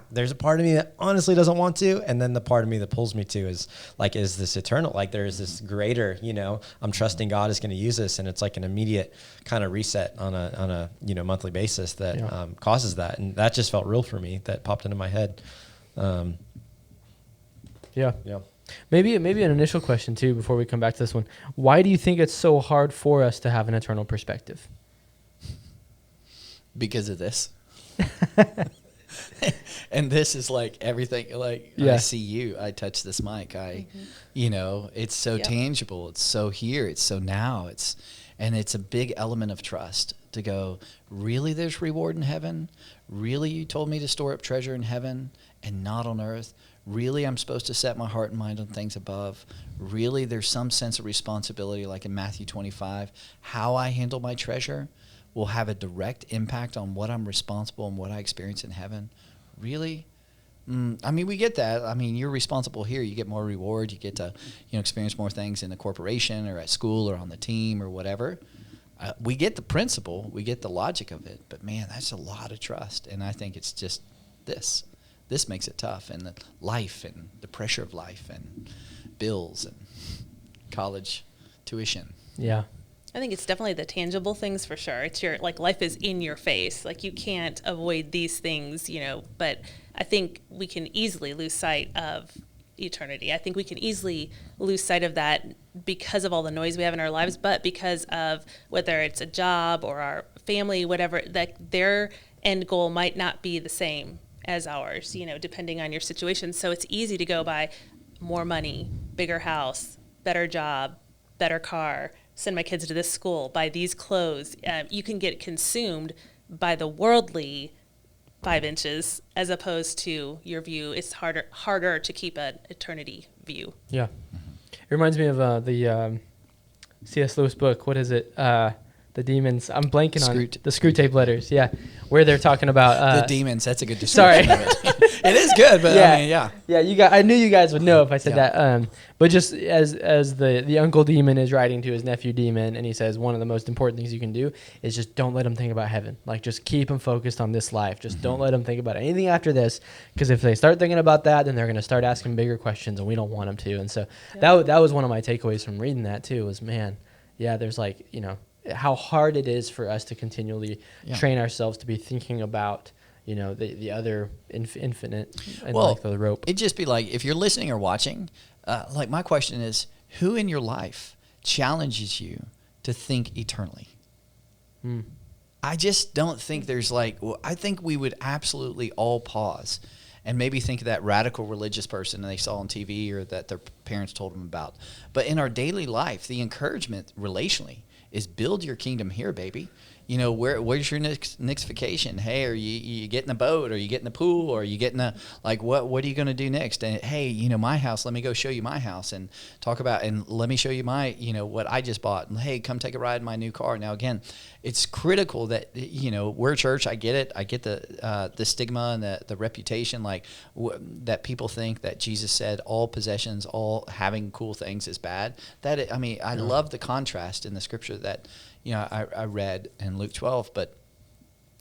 [SPEAKER 2] there's a part of me that honestly doesn't want to. And then the part of me that pulls me to is like, is this eternal? Like there is this greater, you know, I'm trusting God is going to use this. And it's like an immediate kind of reset on a, you know, monthly basis that causes that. And that just felt real for me. That popped into my head.
[SPEAKER 1] Yeah. Maybe an initial question too before we come back to this one. Why do you think it's so hard for us to have an eternal perspective?
[SPEAKER 4] Because of this. And this is like everything, like I see you, I touch this mic, you know, it's so tangible, it's so here, it's so now, it's a big element of trust to go, really there's reward in heaven? Really you told me to store up treasure in heaven and not on earth? Really I'm supposed to set my heart and mind on things above? Really there's some sense of responsibility, like in Matthew 25, how I handle my treasure will have a direct impact on what I'm responsible and what I experience in heaven? Really? I mean, we get that. I mean, you're responsible here. You get more reward. You get to, experience more things in the corporation or at school or on the team or whatever. We get the principle. We get the logic of it. But, man, that's a lot of trust. And I think it's just this. This makes it tough. And the life and the pressure of life and bills and college tuition.
[SPEAKER 1] Yeah.
[SPEAKER 3] I think it's definitely the tangible things for sure. It's life is in your face. Like, you can't avoid these things, but I think we can easily lose sight of eternity. I think we can easily lose sight of that because of all the noise we have in our lives, but because of whether it's a job or our family, whatever, that their end goal might not be the same as ours, depending on your situation. So it's easy to go by more money, bigger house, better job, better car, send my kids to this school, buy these clothes. You can get consumed by the worldly 5 inches as opposed to your view. It's harder to keep an eternity view.
[SPEAKER 1] Yeah. It reminds me of the C.S. Lewis book. What is it? The Demons. I'm blanking on the Screw Tape Letters. Yeah. Where they're talking about
[SPEAKER 4] the demons. That's a good description. Sorry. Of it. It is good, but
[SPEAKER 1] yeah. Yeah, I knew you guys would know if I said that. But just as the uncle demon is writing to his nephew demon, and he says one of the most important things you can do is just don't let him think about heaven. Like, just keep him focused on this life. Just don't let him think about anything after this, because if they start thinking about that, then they're going to start asking bigger questions, and we don't want them to. And so that was one of my takeaways from reading that too. Was, man, there's how hard it is for us to continually train ourselves to be thinking about the other infinite and the rope.
[SPEAKER 4] It'd just be like, if you're listening or watching, my question is, who in your life challenges you to think eternally? I just don't think there's I think we would absolutely all pause and maybe think of that radical religious person they saw on TV or that their parents told them about. But in our daily life, the encouragement relationally is build your kingdom here, baby. Where's your next vacation? Hey, are you getting a boat? Or you getting a pool? Or are you getting what are you going to do next? And hey, my house, let me go show you my house and talk about, and let me show you my, what I just bought. And hey, come take a ride in my new car. Now, again, it's critical that, we're a church. I get it. I get the stigma and the reputation, that people think that Jesus said all possessions, all having cool things is bad. I love the contrast in the scripture that, I read in Luke 12, but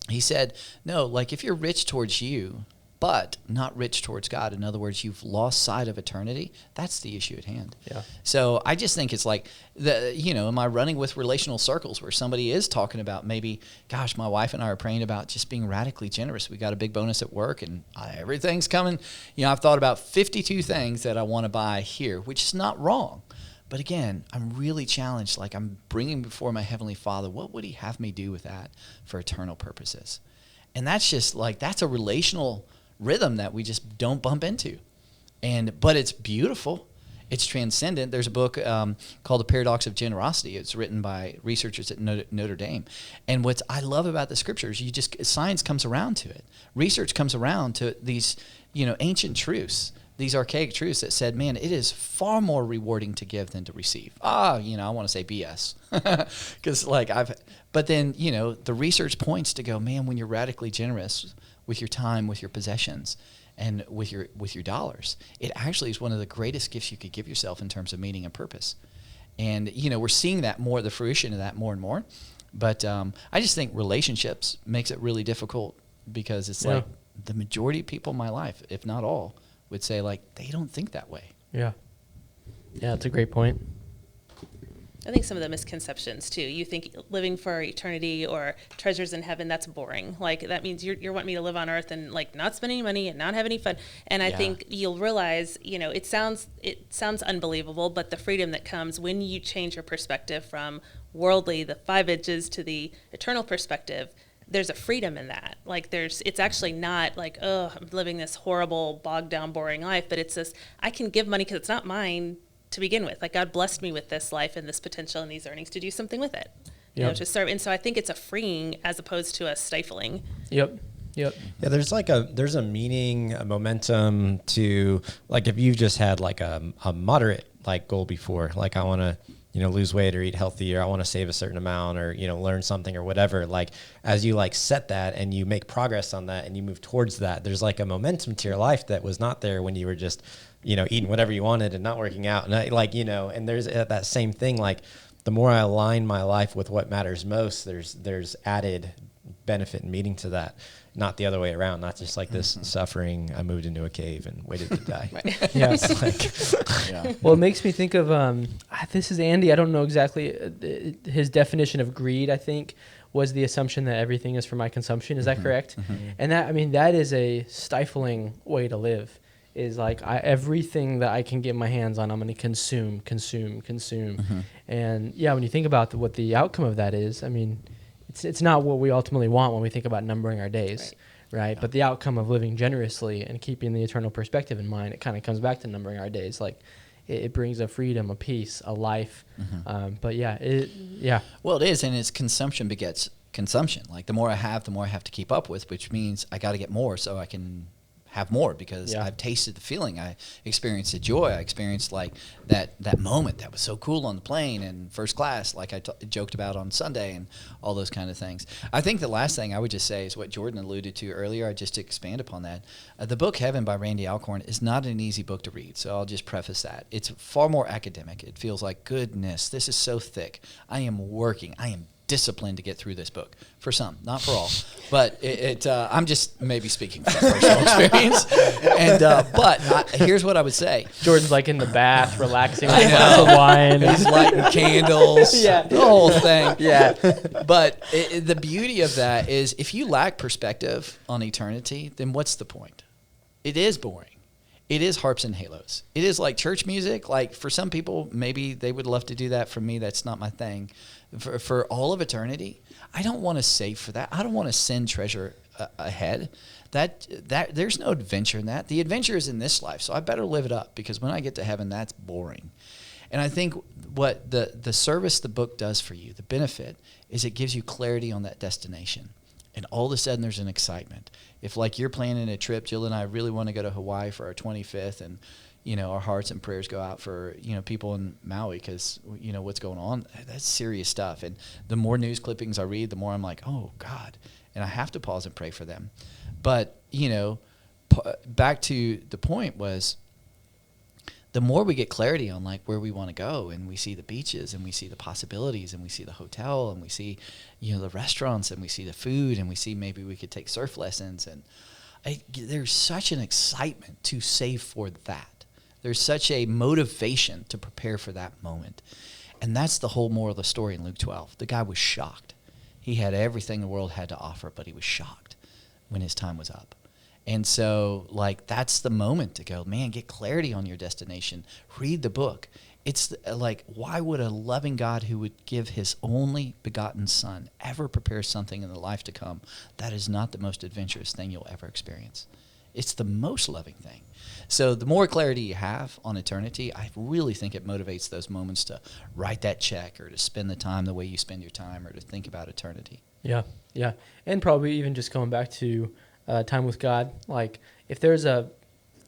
[SPEAKER 4] he said, no, if you're rich towards you, but not rich towards God, in other words, you've lost sight of eternity, that's the issue at hand.
[SPEAKER 1] Yeah.
[SPEAKER 4] So I just think it's am I running with relational circles where somebody is talking about maybe, gosh, my wife and I are praying about just being radically generous. We got a big bonus at work and everything's coming. I've thought about 52 things that I want to buy here, which is not wrong. But again, I'm really challenged. I'm bringing before my Heavenly Father, what would He have me do with that for eternal purposes? And that's just that's a relational rhythm that we just don't bump into. But it's beautiful. It's transcendent. There's a book called The Paradox of Generosity. It's written by researchers at Notre Dame. And what I love about the scriptures, science comes around to it. Research comes around to these, ancient truths. These archaic truths that said, man, it is far more rewarding to give than to receive. I want to say BS. But then, the research points to go, man, when you're radically generous with your time, with your possessions, and with your dollars, it actually is one of the greatest gifts you could give yourself in terms of meaning and purpose. And, we're seeing that more, the fruition of that more and more. But I just think relationships makes it really difficult because it's the majority of people in my life, if not all, would say they don't think that way.
[SPEAKER 1] Yeah, that's a great point.
[SPEAKER 3] I think some of the misconceptions too. You think living for eternity or treasures in heaven, that's boring. That means you're wanting me to live on earth and not spend any money and not have any fun. And I think you'll realize, it sounds unbelievable, but the freedom that comes when you change your perspective from worldly, the 5 inches, to the eternal perspective, there's a freedom in that. It's actually not I'm living this horrible, bogged down, boring life, but it's this, I can give money because it's not mine to begin with. God blessed me with this life and this potential and these earnings to do something with it. you know,
[SPEAKER 1] Yep.
[SPEAKER 3] to serve. And so I think it's a freeing as opposed to a stifling.
[SPEAKER 1] Yep. Yep.
[SPEAKER 2] Yeah, there's a meaning, a momentum to, like, if you've just had like a moderate like goal before, like I want to, you know, lose weight or eat healthy, or I want to save a certain amount, or, you know, learn something or whatever. Like, as you like set that and you make progress on that and you move towards that, there's like a momentum to your life that was not there when you were just, you know, eating whatever you wanted and not working out. And I, like, you know, and there's that same thing. Like, the more I align my life with what matters most, there's added benefit and meaning to that. Not the other way around, not just like this suffering. I moved into a cave and waited to die.
[SPEAKER 1] Yeah.
[SPEAKER 2] It's like,
[SPEAKER 4] Yeah.
[SPEAKER 1] Well, it makes me think of this is Andy. I don't know exactly his definition of greed. I think was the assumption that everything is for my consumption. Is that correct? And that, I mean, that is a stifling way to live. Is like everything that I can get my hands on, I'm going to consume. And yeah, when you think about what the outcome of that is, I mean, it's not what we ultimately want when we think about numbering our days, right?
[SPEAKER 4] Yeah.
[SPEAKER 1] But the outcome of living generously and keeping the eternal perspective in mind, it kind of comes back to numbering our days. Like it brings a freedom, a peace, a life. But yeah,
[SPEAKER 4] Well, it is, and it's consumption begets consumption. Like the more I have to keep up with, which means I got to get more so I can have more, because
[SPEAKER 1] Yeah.
[SPEAKER 4] I've tasted the feeling. I experienced the joy. I experienced like that moment that was so cool on the plane and first class, like I joked about on Sunday, and all those kind of things. I think the last thing I would just say is what Jordan alluded to earlier. I just to expand upon that. The book Heaven by Randy Alcorn is not an easy book to read, so I'll just preface that. It's far more academic. It feels like, goodness, this is so thick. I am disciplined to get through this book. For some, not for all, but I'm just maybe speaking from personal experience. And but here's what I would say.
[SPEAKER 1] Jordan's like in the bath, relaxing with a glass of wine.
[SPEAKER 4] He's lighting candles,
[SPEAKER 1] Yeah.
[SPEAKER 4] the whole thing.
[SPEAKER 1] Yeah.
[SPEAKER 4] But the beauty of that is, if you lack perspective on eternity, then what's the point? It is boring. It is harps and halos. It is like church music. Like for some people, maybe they would love to do that. For me, that's not my thing. For all of eternity, I don't want to save for that. I don't want to send treasure ahead. That there's no adventure in that. The adventure is in this life, so I better live it up, because when I get to heaven, that's boring. And I think what the service the book does for you, the benefit, is it gives you clarity on that destination. And all of a sudden, there's an excitement. If, like, you're planning a trip, Jill and I really want to go to Hawaii for our 25th, and, you know, our hearts and prayers go out for, you know, people in Maui, because, you know, what's going on, that's serious stuff. And the more news clippings I read, the more I'm like, oh, God. And I have to pause and pray for them. But, you know, back to the point was, the more we get clarity on like where we want to go, and we see the beaches, and we see the possibilities, and we see the hotel, and we see, you know, the restaurants, and we see the food, and we see maybe we could take surf lessons, and there's such an excitement to save for that. There's such a motivation to prepare for that moment. And that's the whole moral of the story in Luke 12. The guy was shocked. He had everything the world had to offer, but he was shocked when his time was up. And so, like, that's the moment to go, man, get clarity on your destination. Read the book. It's like, why would a loving God who would give his only begotten son ever prepare something in the life to come that is not the most adventurous thing you'll ever experience? It's the most loving thing. So the more clarity you have on eternity, I really think it motivates those moments to write that check, or to spend the time the way you spend your time, or to think about eternity.
[SPEAKER 1] Yeah. Yeah. And probably even just going back to time with God. Like, if there's a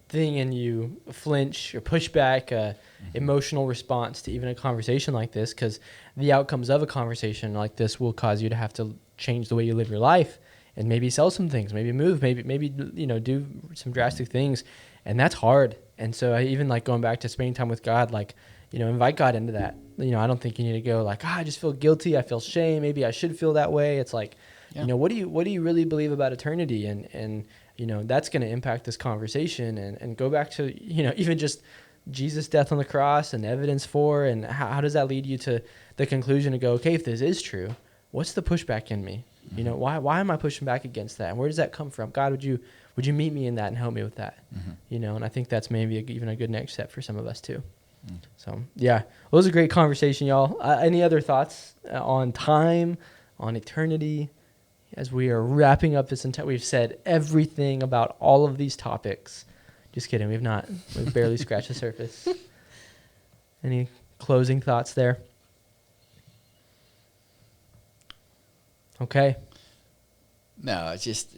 [SPEAKER 1] thing in you, a flinch or pushback, emotional response to even a conversation like this, because the outcomes of a conversation like this will cause you to have to change the way you live your life, and maybe sell some things, maybe move, maybe you know, do some drastic things, and that's hard. And so I even like going back to spending time with God, like, you know, invite God into that. You know, I don't think you need to go like, I just feel guilty, I feel shame, maybe I should feel that way. It's like, you know, what do you really believe about eternity? And you know, that's going to impact this conversation, and go back to, you know, even just Jesus' death on the cross and evidence for, and how does that lead you to the conclusion to go, okay, if this is true, what's the pushback in me? You know, why am I pushing back against that? And where does that come from? God, would you meet me in that and help me with that? You know, and I think that's maybe even a good next step for some of us too. So yeah, well, it was a great conversation, y'all. Any other thoughts on time, on eternity? As we are wrapping up this we've said everything about all of these topics. Just kidding, we've barely scratched the surface. Any closing thoughts there? Okay.
[SPEAKER 4] No, it's just,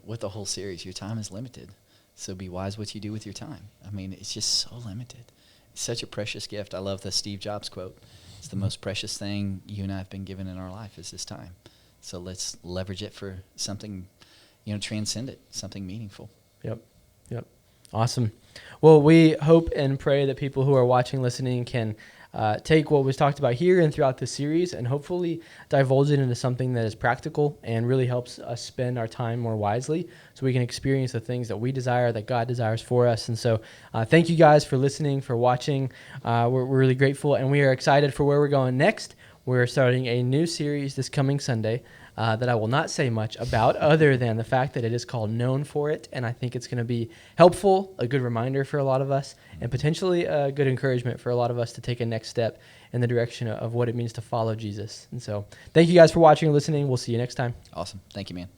[SPEAKER 4] with the whole series, your time is limited. So be wise what you do with your time. I mean, it's just so limited. It's such a precious gift. I love the Steve Jobs quote. It's the most precious thing you and I have been given in our life is this time. So let's leverage it for something, transcendent, something meaningful.
[SPEAKER 1] Yep. Awesome. Well, we hope and pray that people who are watching, listening can take what was talked about here and throughout this series and hopefully divulge it into something that is practical and really helps us spend our time more wisely so we can experience the things that we desire, that God desires for us. And so thank you guys for listening, for watching. We're really grateful, and we are excited for where we're going next. We're starting a new series this coming Sunday that I will not say much about other than the fact that it is called Known for It, and I think it's going to be helpful, a good reminder for a lot of us, and potentially a good encouragement for a lot of us to take a next step in the direction of what it means to follow Jesus. And so thank you guys for watching and listening. We'll see you next time.
[SPEAKER 4] Awesome. Thank you, man.